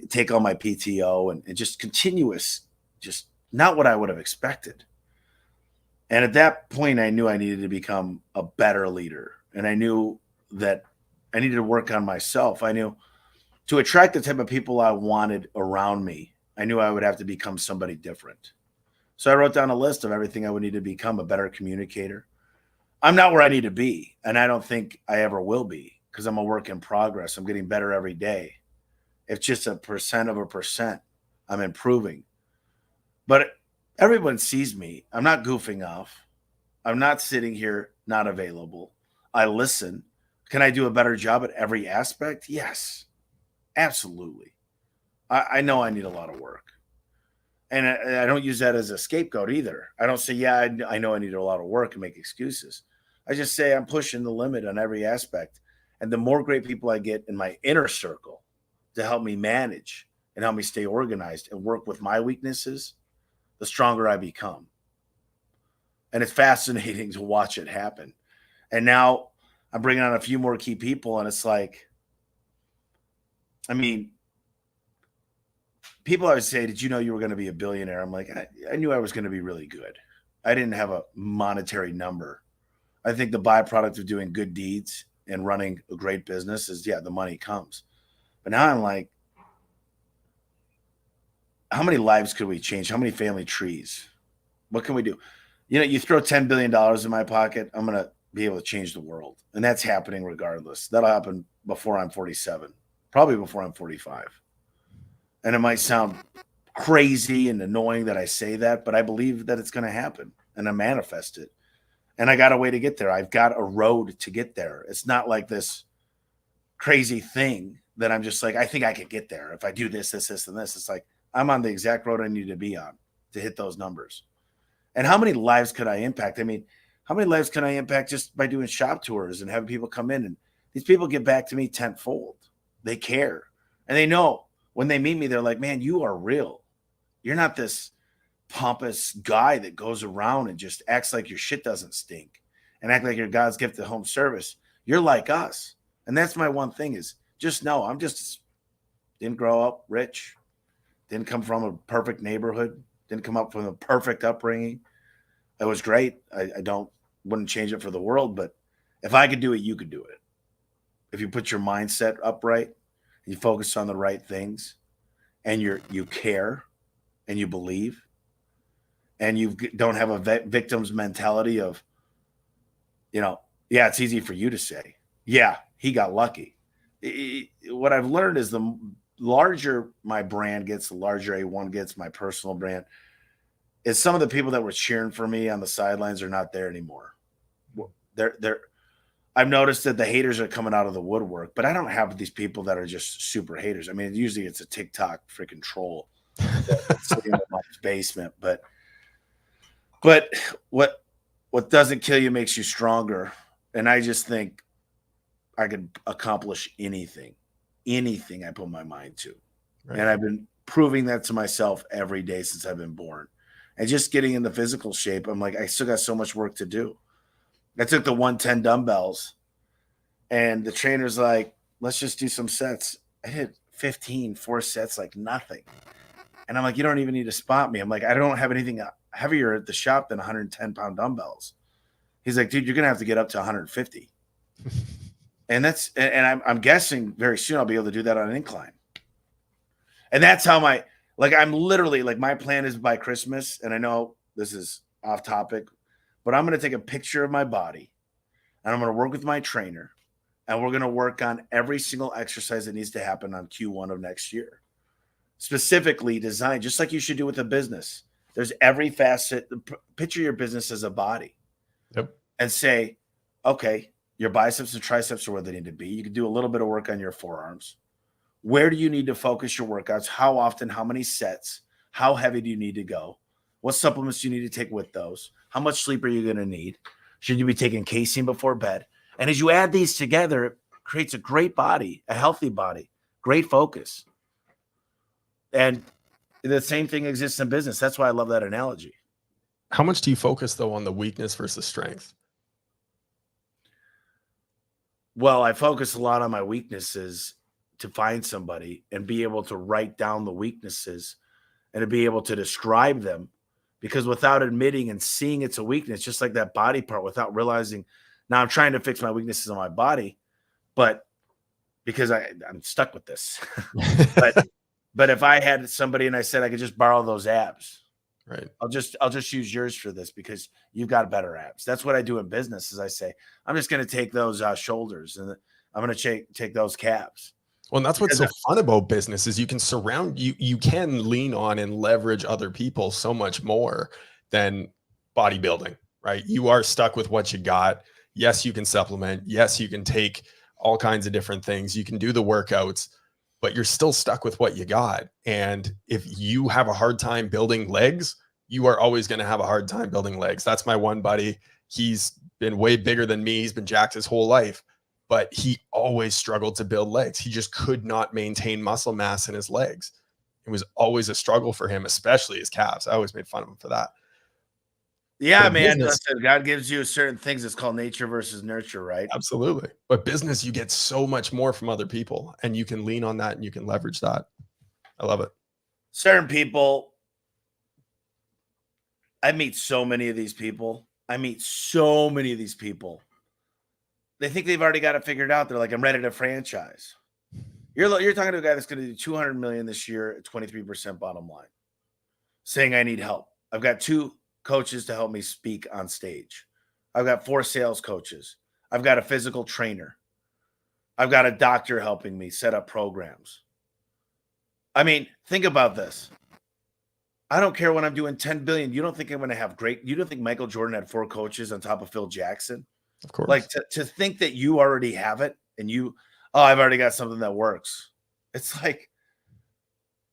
take all my PTO, and just continuous, just not what I would have expected. And at that point, I knew I needed to become a better leader. And I knew that I needed to work on myself. I knew to attract the type of people I wanted around me, I knew I would have to become somebody different. So I wrote down a list of everything I would need to become: a better communicator. I'm not where I need to be, and I don't think I ever will be, because I'm a work in progress. I'm getting better every day. It's just 1%. I'm improving. But everyone sees me. I'm not goofing off. I'm not sitting here not available. I listen Can I do a better job at every aspect? Yes, absolutely. I know I need a lot of work. And I don't use that as a scapegoat either. I don't say, yeah, I know I need a lot of work and make excuses. I just say I'm pushing the limit on every aspect. And the more great people I get in my inner circle to help me manage and help me stay organized and work with my weaknesses, the stronger I become. And it's fascinating to watch it happen. And now I'm bringing on a few more key people, and it's like, I mean, people always say, did you know you were going to be a billionaire? I'm like, I knew I was going to be really good. I didn't have a monetary number. I think the byproduct of doing good deeds and running a great business is, yeah, the money comes. But now I'm like, how many lives could we change? How many family trees? What can we do? You know, you throw $10 billion in my pocket, I'm going to be able to change the world. And that's happening regardless. That'll happen before I'm 47, probably before I'm 45. And it might sound crazy and annoying that I say that, but I believe that it's going to happen, and I manifest it. And I got a way to get there. I've got a road to get there. It's not like this crazy thing that I'm just like, I think I could get there if I do this, this, this, and this. It's like, I'm on the exact road I need to be on to hit those numbers. And how many lives could I impact? I mean, how many lives can I impact just by doing shop tours and having people come in? And these people get back to me tenfold. They care. And they know when they meet me, they're like, man, you are real. You're not this pompous guy that goes around and just acts like your shit doesn't stink and act like you're God's gift to home service. You're like us. And that's my one thing is just know I'm just didn't grow up rich, didn't come from a perfect neighborhood, didn't come up from a perfect upbringing. It was great. I wouldn't change it for the world, but if I could do it, you could do it. If you put your mindset upright, you focus on the right things, and you care, and you believe, and you don't have a victim's mentality of, you know, yeah, it's easy for you to say, yeah, he got lucky. What I've learned is the larger my brand gets, the larger A1 gets, my personal brand, is some of the people that were cheering for me on the sidelines are not there anymore. I've noticed that the haters are coming out of the woodwork, but I don't have these people that are just super haters. I mean, usually it's a TikTok freaking troll that's sitting in my basement. But what doesn't kill you makes you stronger. And I just think I could accomplish anything I put my mind to. Right. And I've been proving that to myself every day since I've been born. And just getting in the physical shape, I'm like, I still got so much work to do. I took the 110 dumbbells and the trainer's like, let's just do some sets. I did 4 sets, like nothing. And I'm like, you don't even need to spot me. I'm like, I don't have anything heavier at the shop than 110-pound dumbbells. He's like, dude, you're going to have to get up to 150. And I'm guessing very soon I'll be able to do that on an incline. And that's how I'm literally like, my plan is by Christmas. And I know this is off topic, but I'm going to take a picture of my body and I'm going to work with my trainer and we're going to work on every single exercise that needs to happen on Q1 of next year. Specifically designed, just like you should do with a business. There's every facet. Picture your business as a body. Yep. And say, okay, your biceps and triceps are where they need to be. You can do a little bit of work on your forearms. Where do you need to focus your workouts? How often? How many sets? How heavy do you need to go? What supplements do you need to take with those? How much sleep are you going to need? Should you be taking casein before bed? And as you add these together, it creates a great body, a healthy body, great focus. And the same thing exists in business. That's why I love that analogy. How much do you focus, though, on the weakness versus strength? Well, I focus a lot on my weaknesses to find somebody and be able to write down the weaknesses and to be able to describe them, because without admitting and seeing it's a weakness, just like that body part, without realizing now I'm trying to fix my weaknesses on my body, but because I'm stuck with this, but if I had somebody and I said I could just borrow those abs, right? I'll just use yours for this because you've got better abs. That's what I do in business is I say, I'm just going to take those shoulders and I'm going to take those calves. Well, and that's what's so fun about business is you can you can lean on and leverage other people so much more than bodybuilding, right? You are stuck with what you got. Yes, you can supplement. Yes, you can take all kinds of different things. You can do the workouts, but you're still stuck with what you got. And if you have a hard time building legs, you are always going to have a hard time building legs. That's my one buddy. He's been way bigger than me. He's been jacked his whole life, but he always struggled to build legs. He just could not maintain muscle mass in his legs. It was always a struggle for him, especially his calves. I always made fun of him for that. Yeah, But man. business, Listen, God gives you certain things. It's called nature versus nurture, right? absolutely. But business, you get so much more from other people, and you can lean on that and you can leverage that. I love it. Certain people, I meet so many of these people. They think they've already got it figured out. They're like, I'm ready to franchise. You're talking to a guy that's going to do 200 million this year at 23% bottom line, saying I need help. I've got 2 coaches to help me speak on stage. I've got 4 sales coaches. I've got a physical trainer. I've got a doctor helping me set up programs. I mean, think about this. I don't care when I'm doing 10 billion. You don't think I'm going to have you don't think Michael Jordan had 4 coaches on top of Phil Jackson? Of course. Like to think that you already have it and I've already got something that works. It's like,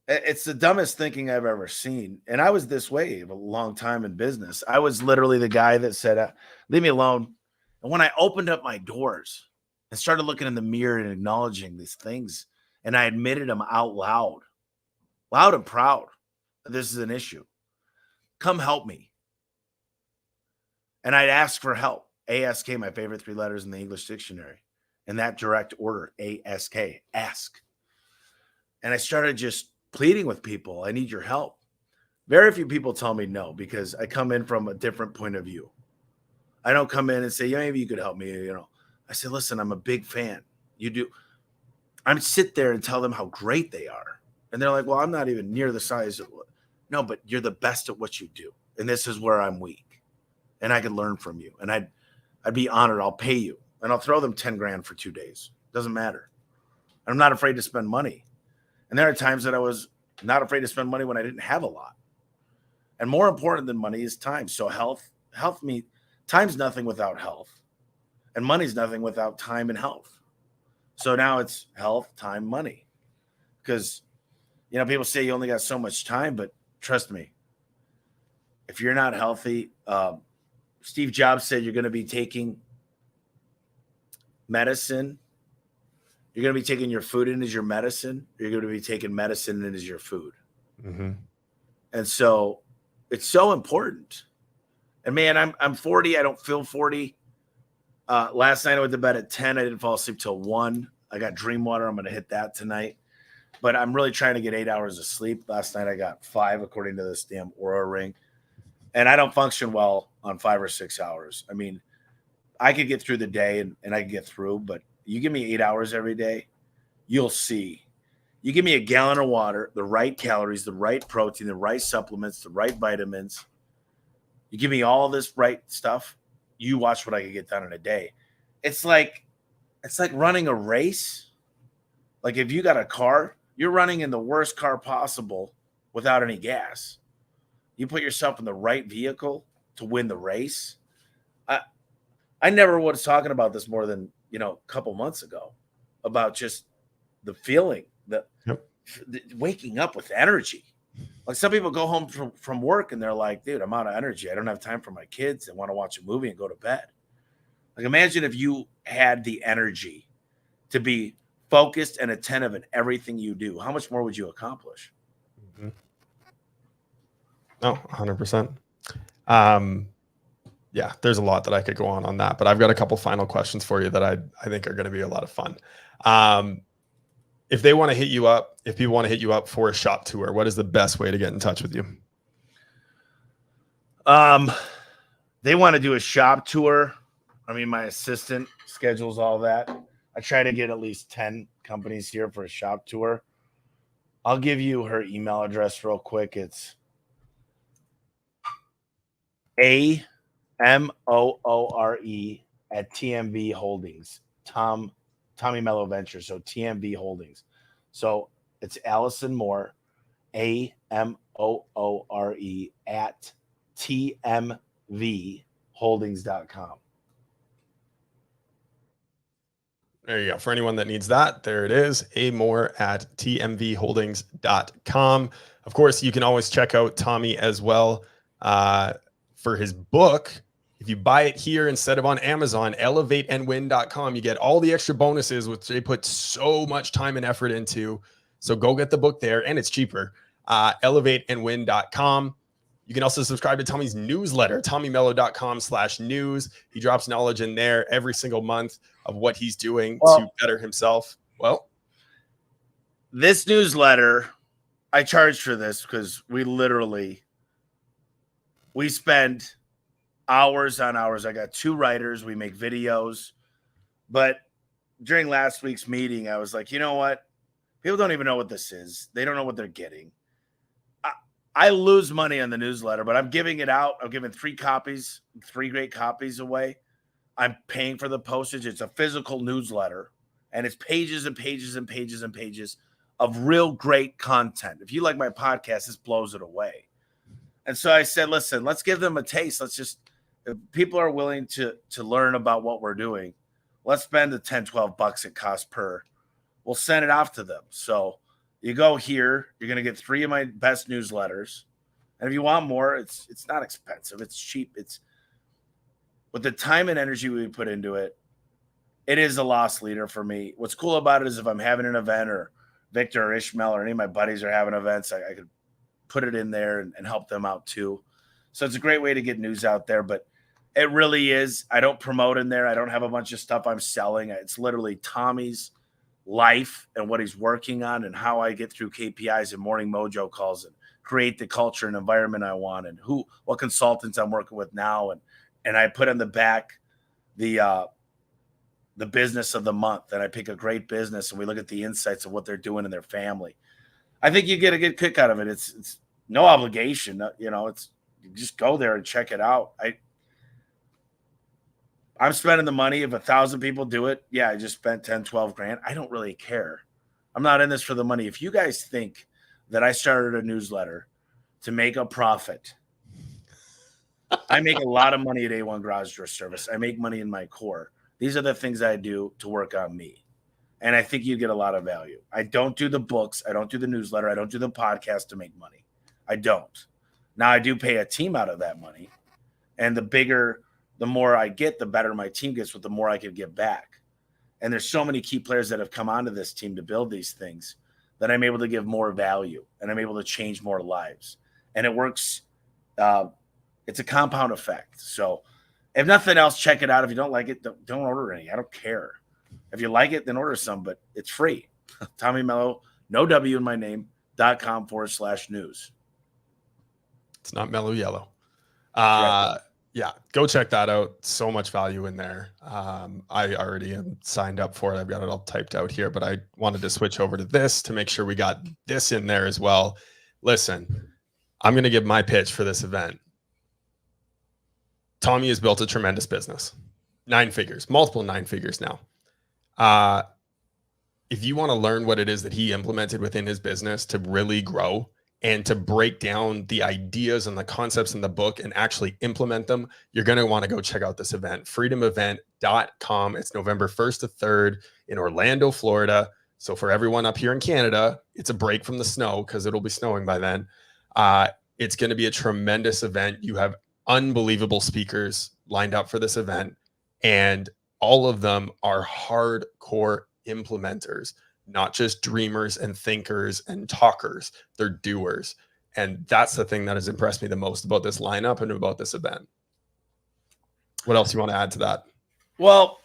it's the dumbest thinking I've ever seen. And I was this way a long time in business. I was literally the guy that said, leave me alone. And when I opened up my doors and started looking in the mirror and acknowledging these things, and I admitted them out loud and proud, this is an issue. Come help me. And I'd ask for help. ASK, my favorite 3 letters in the English dictionary. In that direct order, ASK, ask. And I started just pleading with people. I need your help. Very few people tell me no, because I come in from a different point of view. I don't come in and say, yeah, maybe you could help me. I say, listen, I'm a big fan. You do. I sit there and tell them how great they are. And they're like, well, I'm not even near the size of what. No, but you're the best at what you do. And this is where I'm weak. And I could learn from you. And I'd be honored. I'll pay you. And I'll throw them 10 grand for 2 days. Doesn't matter. I'm not afraid to spend money. And there are times that I was not afraid to spend money when I didn't have a lot. And more important than money is time. So time's nothing without health. And money's nothing without time and health. So now it's health, time, money. Because, people say you only got so much time, but trust me, if you're not healthy, Steve Jobs said you're going to be taking medicine. You're going to be taking your food in as your medicine. You're going to be taking medicine in as your food. Mm-hmm. And so it's so important. And man, I'm 40. I don't feel 40. Last night I went to bed at 10. I didn't fall asleep till 1. I got dream water. I'm going to hit that tonight. But I'm really trying to get 8 hours of sleep. Last night I got 5, according to this damn Oura ring. And I don't function well on 5 or 6 hours. I mean, I could get through the day and I could get through, but you give me 8 hours every day, you'll see. You give me a gallon of water, the right calories, the right protein, the right supplements, the right vitamins. You give me all this right stuff, you watch what I can get done in a day. It's like running a race. Like if you got a car, you're running in the worst car possible without any gas. You put yourself in the right vehicle to win the race. I never was talking about this more than, a couple months ago about just the feeling, the waking up with energy. Like some people go home from work and they're like, dude, I'm out of energy. I don't have time for my kids. I want to watch a movie and go to bed. Like imagine if you had the energy to be focused and attentive in everything you do. How much more would you accomplish? Mm-hmm. Oh, 100%. Yeah, there's a lot that I could go on that, but I've got a couple final questions for you that I think are going to be a lot of fun. If they want to hit you up, if people want to hit you up for a shop tour, what is the best way to get in touch with you? They want to do a shop tour. I mean, my assistant schedules all that. I try to get at least 10 companies here for a shop tour. I'll give you her email address real quick. It's AMOORE at TMV Holdings. Tommy Mello Ventures. So TMV Holdings. So it's Allison Moore, AMOORE at TMVholdings.com. There you go. For anyone that needs that, there it is. More at tmvholdings.com. Of course, you can always check out Tommy as well for his book. If you buy it here instead of on Amazon, elevateandwin.com, you get all the extra bonuses, which they put so much time and effort into. So go get the book there, and it's cheaper. Elevateandwin.com. You can also subscribe to Tommy's newsletter, tommymello.com/news. He drops knowledge in there every single month of what he's doing to better himself. Well, this newsletter, I charge for this because we spend hours on hours. I got 2 writers. We make videos. But during last week's meeting, I was like, you know what? People don't even know what this is. They don't know what they're getting. I lose money on the newsletter, but I'm giving it out. I'm giving 3 copies, 3 great copies away. I'm paying for the postage. It's a physical newsletter, and it's pages and pages and pages and pages of real great content. If you like my podcast, this blows it away. And so I said, listen, let's give them a taste. If people are willing to learn about what we're doing, let's spend the $10, $12 it costs per. We'll send it off to them. So you go here, you're going to get 3 of my best newsletters. And if you want more, it's not expensive. It's cheap. It's with the time and energy we put into it. It is a loss leader for me. What's cool about it is if I'm having an event, or Victor or Ishmael or any of my buddies are having events, I could put it in there and help them out too. So it's a great way to get news out there, but it really is. I don't promote in there. I don't have a bunch of stuff I'm selling. It's literally Tommy's life and what he's working on and how I get through KPIs and morning mojo calls and create the culture and environment I want, and what consultants I'm working with now. And I put in the back the business of the month, and I pick a great business and we look at the insights of what they're doing in their family. I think you get a good kick out of it. It's no obligation. You just go there and check it out. I'm spending the money. If 1,000 people do it, yeah, I just spent 10, 12 grand. I don't really care. I'm not in this for the money. If you guys think that I started a newsletter to make a profit, I make a lot of money at A1 Garage Door Service. I make money in my core. These are the things I do to work on me. And I think you get a lot of value. I don't do the books. I don't do the newsletter. I don't do the podcast to make money. I don't. Now, I do pay a team out of that money. And the more I get, the better my team gets, with the more I can give back. And there's so many key players that have come onto this team to build these things that I'm able to give more value, and I'm able to change more lives. And it works. It's a compound effect. So if nothing else, check it out. If you don't like it, don't order any. I don't care. If you like it, then order some, but it's free. Tommy Mello, no W in my name, .com/news. It's not Mellow Yellow. Right. Yeah, go check that out. So much value in there. I already am signed up for it. I've got it all typed out here, but I wanted to switch over to this to make sure we got this in there as well. Listen, I'm going to give my pitch for this event. Tommy has built a tremendous business. 9 figures, multiple 9 figures now. If you want to learn what it is that he implemented within his business to really grow and to break down the ideas and the concepts in the book and actually implement them, you're going to want to go check out this event, freedomevent.com. It's November 1st to 3rd in Orlando, Florida. So for everyone up here in Canada, it's a break from the snow because it'll be snowing by then. It's going to be a tremendous event. You have unbelievable speakers lined up for this event, and all of them are hardcore implementers, not just dreamers and thinkers and talkers. They're doers. And that's the thing that has impressed me the most about this lineup and about this event. What else you want to add to that? Well,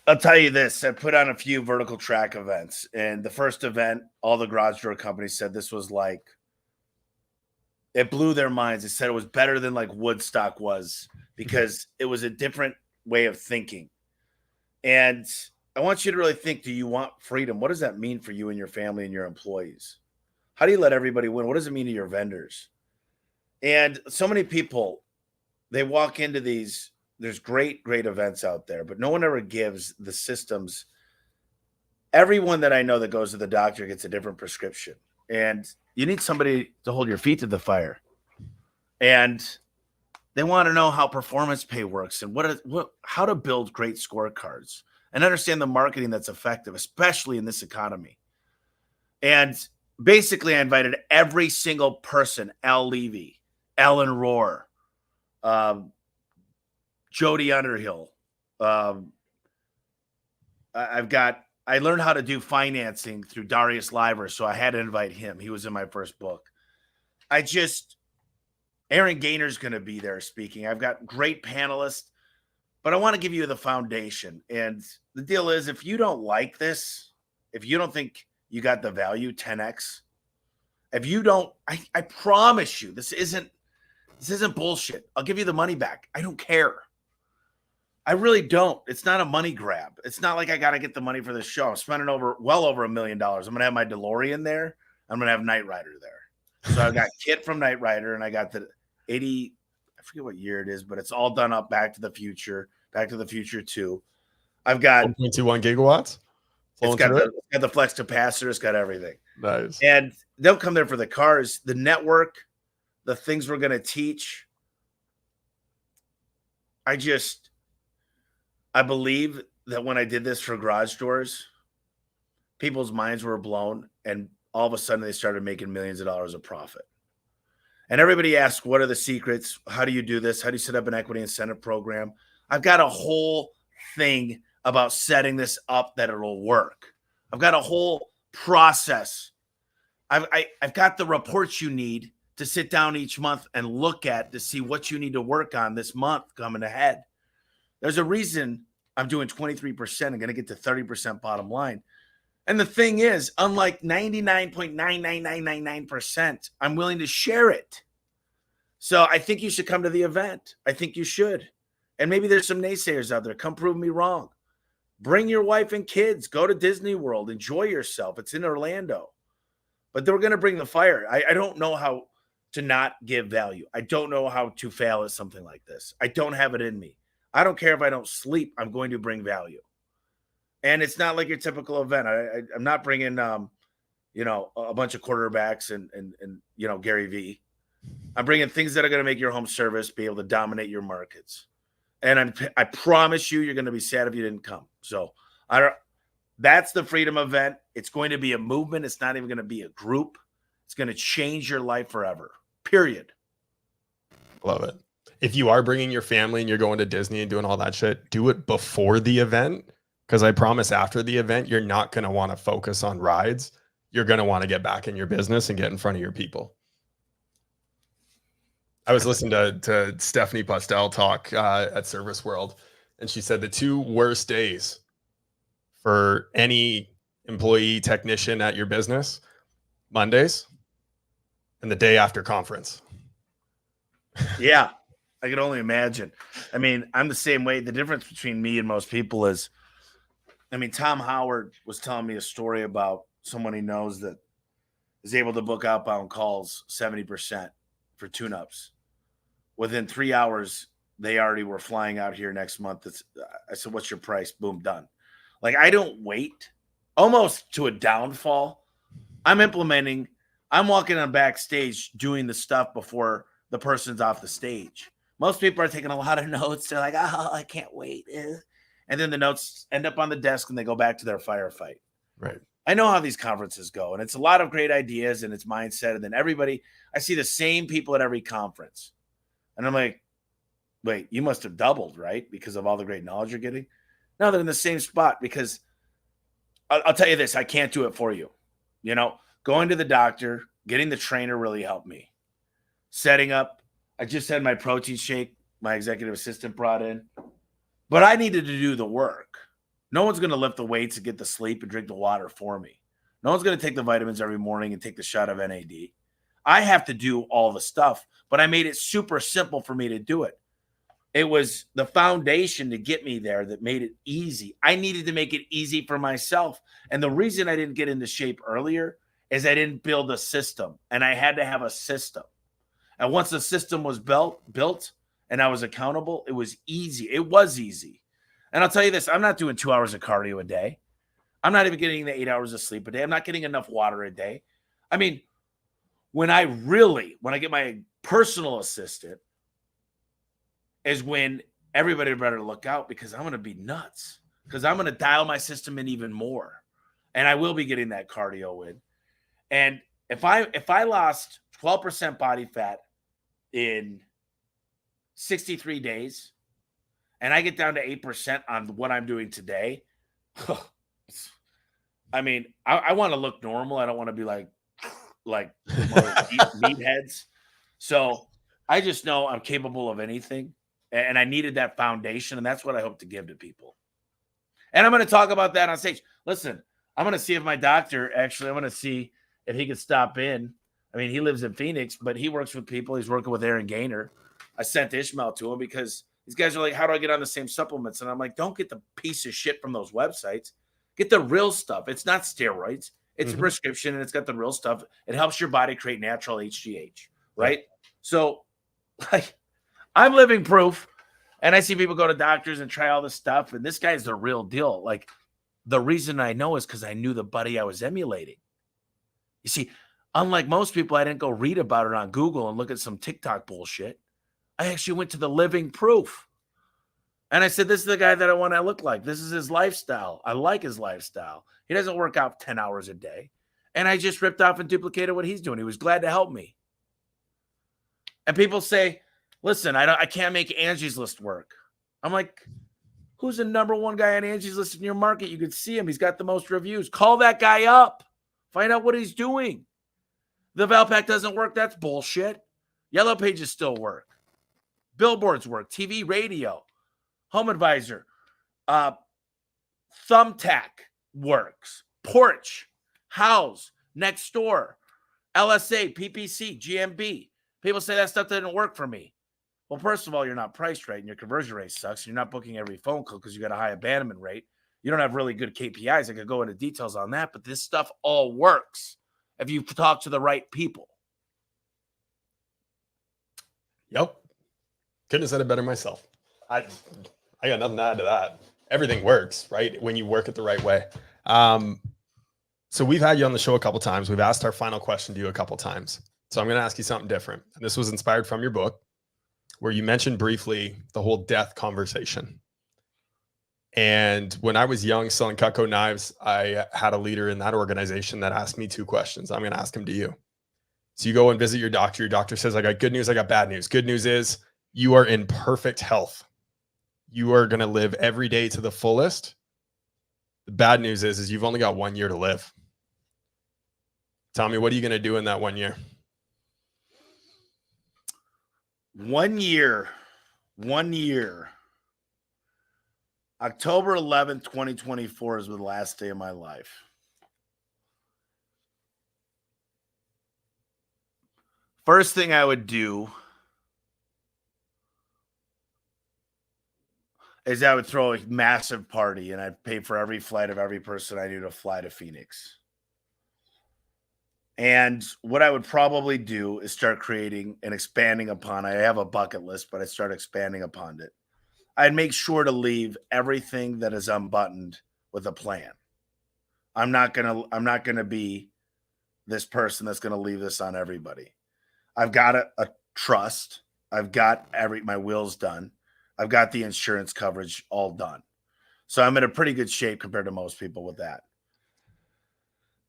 I'll tell you this. I put on a few vertical track events, and the first event, all the garage door companies said this was like, it blew their minds. They said it was better than like Woodstock was because it was a different way of thinking. And I want you to really think, do you want freedom? What does that mean for you and your family and your employees? How do you let everybody win? What does it mean to your vendors? And so many people, they walk into these, there's great events out there, but no one ever gives the systems. Everyone that I know that goes to the doctor gets a different prescription. And you need somebody to hold your feet to the fire. And they want to know how performance pay works and how to build great scorecards, and understand the marketing that's effective, especially in this economy. And basically, I invited every single person, Al Levy, Ellen Rohr, Jody Underhill. I learned how to do financing through Darius Liver, so I had to invite him. He was in my first book. Aaron Gaynor's going to be there speaking. I've got great panelists, but I want to give you the foundation. And the deal is, if you don't like this, if you don't think you got the value 10x, if you don't, I promise you, this isn't bullshit. I'll give you the money back. I don't care. I really don't. It's not a money grab. It's not like I got to get the money for this show. I'm spending well over $1 million. I'm going to have my DeLorean there. I'm going to have Knight Rider there. So I've got Kit from Knight Rider, and I got the 80, I forget what year it is, but it's all done up Back to the Future 2. I've got 1.21 gigawatts. It's got the flex capacitor. It's got everything. Nice. And they'll come there for the cars, the network, the things we're going to teach. I believe that when I did this for garage doors, people's minds were blown, and all of a sudden they started making millions of dollars of profit. And everybody asks, what are the secrets? How do you do this? How do you set up an equity incentive program? I've got a whole thing about setting this up that it'll work. I've got a whole process. I've got the reports you need to sit down each month and look at to see what you need to work on this month coming ahead. There's a reason I'm doing 23% and going to get to 30% bottom line. And the thing is, unlike 99.99999%, I'm willing to share it. So I think you should come to the event. I think you should. And maybe there's some naysayers out there. Come prove me wrong. Bring your wife and kids. Go to Disney World. Enjoy yourself. It's in Orlando. But they're going to bring the fire. I don't know how to not give value. I don't know how to fail at something like this. I don't have it in me. I don't care if I don't sleep. I'm going to bring value. And it's not like your typical event. I'm not bringing, a bunch of quarterbacks and Gary Vee. I'm bringing things that are going to make your home service be able to dominate your markets. And I promise you're going to be sad if you didn't come. So that's the Freedom event. It's going to be a movement. It's not even going to be a group. It's going to change your life forever. Period. Love it. If you are bringing your family and you're going to Disney and doing all that shit, do it before the event. Because I promise after the event, you're not going to want to focus on rides. You're going to want to get back in your business and get in front of your people. I was listening to Stephanie Postel talk at Service World, and she said the 2 worst days for any employee technician at your business, Mondays and the day after conference. Yeah, I can only imagine. I mean, I'm the same way. The difference between me and most people is, Tom Howard was telling me a story about someone he knows that is able to book outbound calls 70% for tune-ups. Within 3 hours, they already were flying out here next month. I said, what's your price? Boom, done. Like, I don't wait almost to a downfall. I'm walking on backstage doing the stuff before the person's off the stage. Most people are taking a lot of notes. They're like, oh, I can't wait. And then the notes end up on the desk and they go back to their firefight. Right. I know how these conferences go, and it's a lot of great ideas and it's mindset. And then I see the same people at every conference. And I'm like, wait, you must have doubled, right? Because of all the great knowledge you're getting. No, they're in the same spot because I'll tell you this, I can't do it for you. Going to the doctor, getting the trainer really helped me. Setting up, I just had my protein shake, my executive assistant brought in, but I needed to do the work. No one's going to lift the weights and get the sleep and drink the water for me. No one's going to take the vitamins every morning and take the shot of NAD. I have to do all the stuff, but I made it super simple for me to do it. It was the foundation to get me there that made it easy. I needed to make it easy for myself. And the reason I didn't get into shape earlier is I didn't build a system, and I had to have a system. And once the system was built and I was accountable, it was easy. It was easy. And I'll tell you this, I'm not doing 2 hours of cardio a day. I'm not even getting the 8 hours of sleep a day. I'm not getting enough water a day. I mean, when I get my personal assistant is when everybody better look out, because I'm going to be nuts. because I'm going to dial my system in even more. And I will be getting that cardio in. And if I lost 12% body fat in 63 days and I get down to 8% on what I'm doing today, I mean, I want to look normal. I don't want to be like meatheads. So I just know I'm capable of anything. And I needed that foundation. And that's what I hope to give to people. And I'm going to talk about that on stage. Listen, I'm going to see if my doctor, I'm going to see if he could stop in. I mean, he lives in Phoenix, but he works with people. He's working with Aaron Gaynor. I sent Ishmael to him because these guys are like, how do I get on the same supplements? And I'm like, don't get the piece of shit from those websites. Get the real stuff. It's not steroids. It's a prescription, and it's got the real stuff. It helps your body create natural HGH, right? So, like, I'm living proof, and I see people go to doctors and try all this stuff, and this guy's the real deal. Like, the reason I know is because I knew the buddy I was emulating. You see, unlike most people, I didn't go read about it on Google and look at some TikTok bullshit. I actually went to the living proof. And I said, this is the guy that I want to look like. This is his lifestyle. I like his lifestyle. He doesn't work out 10 hours a day. And I just ripped off and duplicated what he's doing. He was glad to help me. And people say, listen, I can't make Angie's List work. I'm like, who's the number one guy on Angie's List in your market? You could see him. He's got the most reviews. Call that guy up. Find out what he's doing. The Valpak doesn't work. That's bullshit. Yellow Pages still work. Billboards work. TV, radio. Home Advisor, Thumbtack works, Porch, House, Nextdoor, LSA, PPC, GMB. People say that stuff didn't work for me. Well, first of all, you're not priced right and your conversion rate sucks. You're not booking every phone call because you got a high abandonment rate. You don't have really good KPIs. I could go into details on that, but this stuff all works if you talk to the right people. Yep. Couldn't have said it better myself. I got nothing to add to that. Everything works, right? When you work it the right way. So we've had you on the show a couple of times. We've asked our final question to you a couple of times. So I'm going to ask you something different. And this was inspired from your book, where you mentioned briefly the whole death conversation. And when I was young selling Cutco knives, I had a leader in that organization that asked me 2 questions. I'm going to ask them to you. So you go and visit your doctor. Your doctor says, I got good news. I got bad news. Good news is you are in perfect health. You are going to live every day to the fullest. The bad news is you've only got 1 year to live. Tell me, what are you going to do in that 1 year? 1 year. 1 year. October 11th, 2024 is the last day of my life. First thing I would do is I would throw a massive party and I'd pay for every flight of every person I knew to fly to Phoenix. And what I would probably do is start creating and expanding upon. I have a bucket list, but I start expanding upon it. I'd make sure to leave everything that is unbuttoned with a plan. I'm not gonna be this person that's gonna leave this on everybody. I've got a trust. I've got my wills done. I've got the insurance coverage all done. So I'm in a pretty good shape compared to most people with that.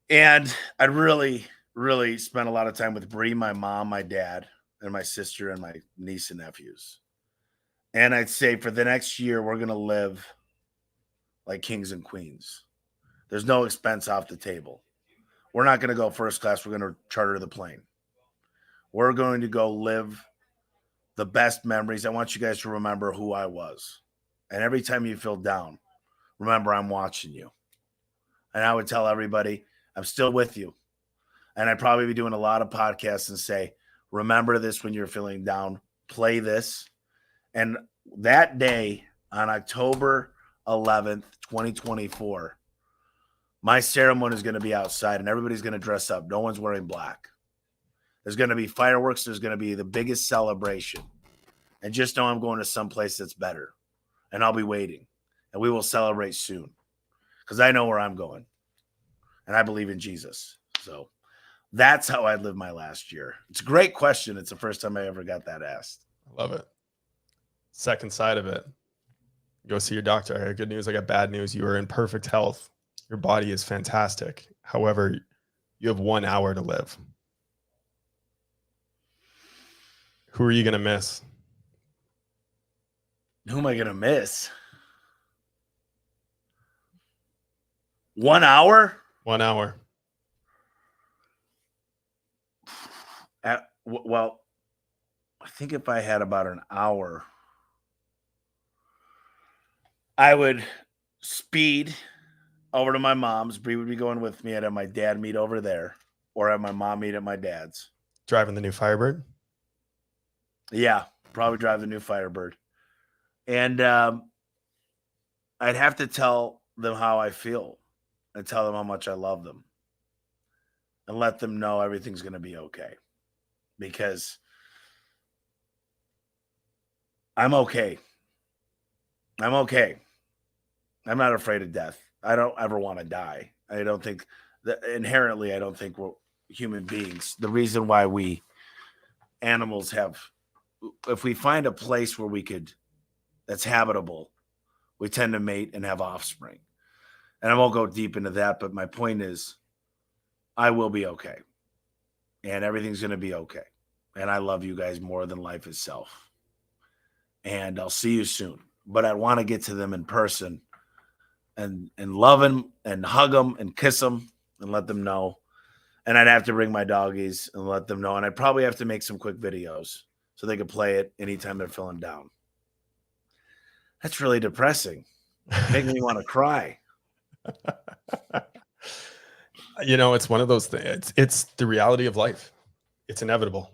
And I'd really, really spent a lot of time with Bree, my mom, my dad, and my sister and my niece and nephews. And I'd say for the next year, we're going to live like kings and queens. There's no expense off the table. We're not going to go first class. We're going to charter the plane. We're going to go live the best memories. I want you guys to remember who I was. And every time you feel down, remember I'm watching you. And I would tell everybody, I'm still with you. And I'd probably be doing a lot of podcasts and say, remember this when you're feeling down. Play this. And that day on October 11th, 2024, my ceremony is going to be outside and everybody's going to dress up. No one's wearing black. There's going to be fireworks. There's going to be the biggest celebration. And just know I'm going to someplace that's better. And I'll be waiting. And we will celebrate soon. Because I know where I'm going. And I believe in Jesus. So that's how I lived my last year. It's a great question. It's the first time I ever got that asked. I love it. Second side of it. Go see your doctor. I got good news. I got bad news. You are in perfect health. Your body is fantastic. However, you have 1 hour to live. Who are you going to miss? Who am I going to miss? 1 hour? 1 hour. Well, I think if I had about an hour, I would speed over to my mom's. Bree would be going with me. I'd have my dad meet over there, or have my mom meet at my dad's. Driving the new Firebird? Yeah, probably drive the new Firebird. And I'd have to tell them how I feel and tell them how much I love them and let them know everything's going to be okay. Because I'm okay. I'm okay. I'm not afraid of death. I don't ever want to die. I don't think that inherently, I don't think we're human beings. The reason why we animals have, if we find a place where we could, that's habitable, we tend to mate and have offspring. And I won't go deep into that, but my point is, I will be okay. And everything's going to be okay. And I love you guys more than life itself. And I'll see you soon. But I want to get to them in person and love them and hug them and kiss them and let them know. And I'd have to bring my doggies and let them know. And I'd probably have to make some quick videos so they could play it anytime they're feeling down. That's really depressing. Making me want to cry. You know, it's one of those things. It's the reality of life. It's inevitable.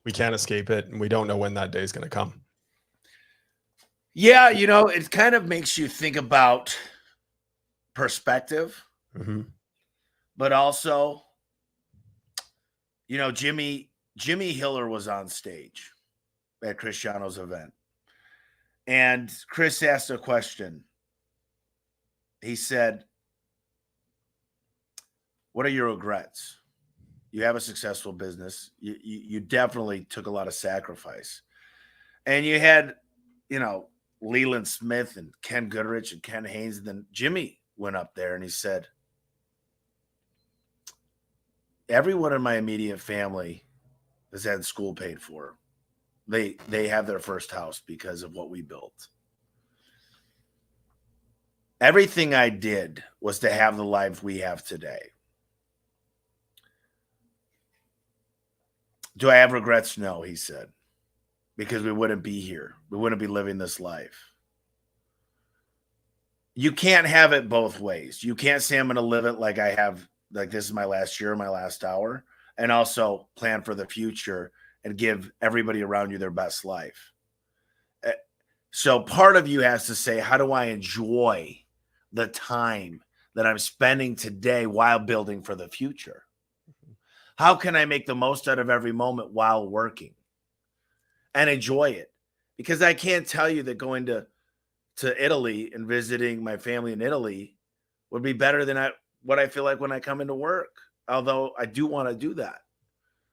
We can't escape it, and we don't know when that day is going to come. Yeah, you know, it kind of makes you think about perspective, but also, you know, Jimmy Hiller was on stage at Cristiano's event, and Chris asked a question. He said, "What are your regrets? You have a successful business. You definitely took a lot of sacrifice, and you had, you know, Leland Smith and Ken Goodrich and Ken Haynes. And then Jimmy went up there and he said, everyone in my immediate family has had school paid for. They have their first house because of what we built. Everything I did was to have the life we have today. Do I have regrets? No," he said, "because we wouldn't be here. We wouldn't be living this life." You can't have it both ways. You can't say I'm going to live it like I have, like this is my last year, my last hour, and also plan for the future and give everybody around you their best life. So part of you has to say, how do I enjoy the time that I'm spending today while building for the future? How can I make the most out of every moment while working and enjoy it? Because I can't tell you that going to Italy and visiting my family in Italy would be better than what I feel like when I come into work. Although I do want to do that.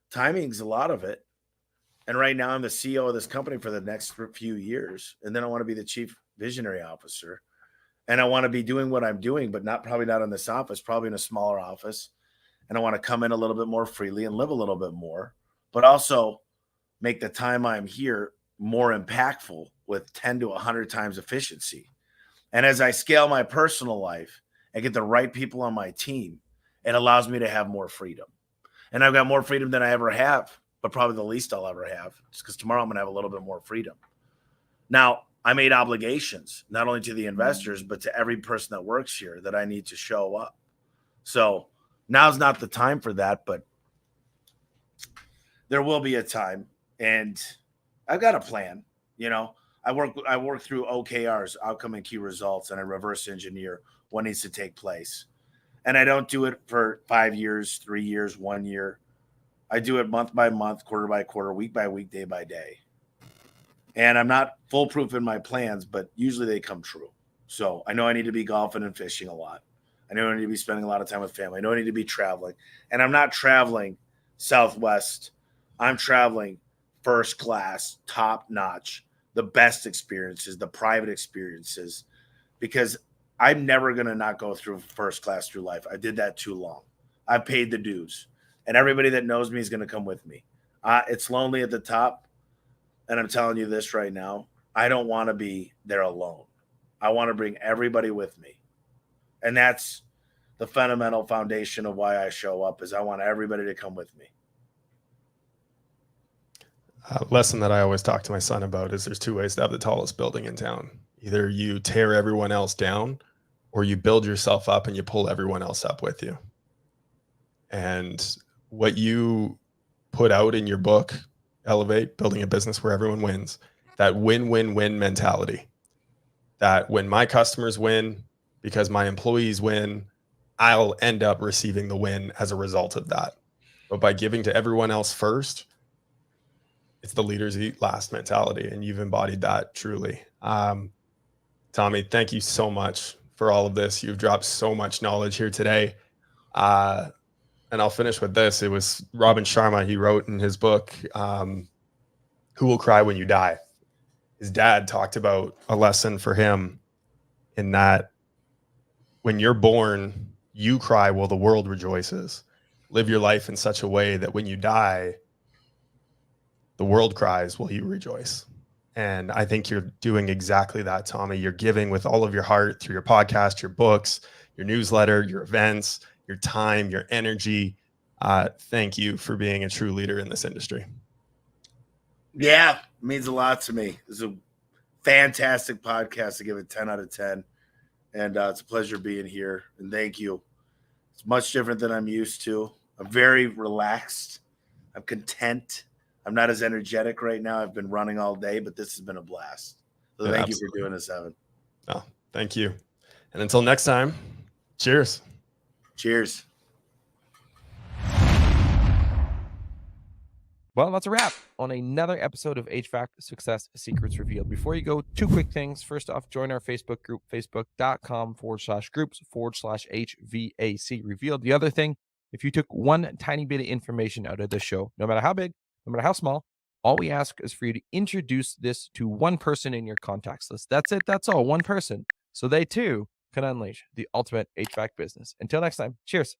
Timing's a lot of it. And right now I'm the CEO of this company for the next few years. And then I want to be the chief visionary officer. And I want to be doing what I'm doing, but probably not in this office, probably in a smaller office. And I want to come in a little bit more freely and live a little bit more, but also make the time I'm here more impactful with 10 to 100 times efficiency. And as I scale my personal life and get the right people on my team, it allows me to have more freedom. And I've got more freedom than I ever have, but probably the least I'll ever have, just because tomorrow I'm going to have a little bit more freedom. Now, I made obligations, not only to the investors, but to every person that works here that I need to show up. So now's not the time for that, but there will be a time, and I've got a plan. You know, I work through OKRs, outcome and key results, and I reverse engineer what needs to take place. And I don't do it for 5 years, 3 years, 1 year. I do it month by month, quarter by quarter, week by week, day by day. And I'm not foolproof in my plans, but usually they come true. So I know I need to be golfing and fishing a lot. I know I need to be spending a lot of time with family. I know I need to be traveling. And I'm not traveling Southwest. I'm traveling first class, top notch the best experiences, the private experiences, because I'm never going to not go through first class through life. I did that too long. I paid the dues, and everybody that knows me is going to come with me. It's lonely at the top, and I'm telling you this right now. I don't want to be there alone. I want to bring everybody with me, and that's the fundamental foundation of why I show up. Is I want everybody to come with me. Lesson that I always talk to my son about is there's two ways to have the tallest building in town. Either you tear everyone else down, or you build yourself up and you pull everyone else up with you. And what you put out in your book, Elevate, Building a Business Where Everyone Wins, that win-win-win mentality, that when my customers win because my employees win, I'll end up receiving the win as a result of that. But by giving to everyone else first, it's the leaders eat last mentality, and you've embodied that truly. Tommy, thank you so much for all of this. You've dropped so much knowledge here today. And I'll finish with this. It was Robin Sharma. He wrote in his book, Who Will Cry When You Die? His dad talked about a lesson for him in that when you're born, you cry while the world rejoices. Live your life in such a way that when you die, the world cries while you rejoice. And I think you're doing exactly that, Tommy. You're giving with all of your heart through your podcast, your books, your newsletter, your events, your time, your energy. Thank you for being a true leader in this industry. Yeah, it means a lot to me. It's a fantastic podcast. I give it 10 out of 10. And it's a pleasure being here. And thank you. It's much different than I'm used to. I'm very relaxed. I'm content. I'm not as energetic right now. I've been running all day, but this has been a blast. So thank you for doing this, Evan. Oh, thank you. And until next time, cheers. Cheers. Well, that's a wrap on another episode of HVAC Success Secrets Revealed. Before you go, two quick things. First off, join our Facebook group, facebook.com/groups/HVAC Revealed. The other thing, if you took one tiny bit of information out of this show, no matter how big, no matter how small, all we ask is for you to introduce this to one person in your contacts list. That's it. That's all. One person. So they too can unleash the ultimate HVAC business. Until next time, cheers.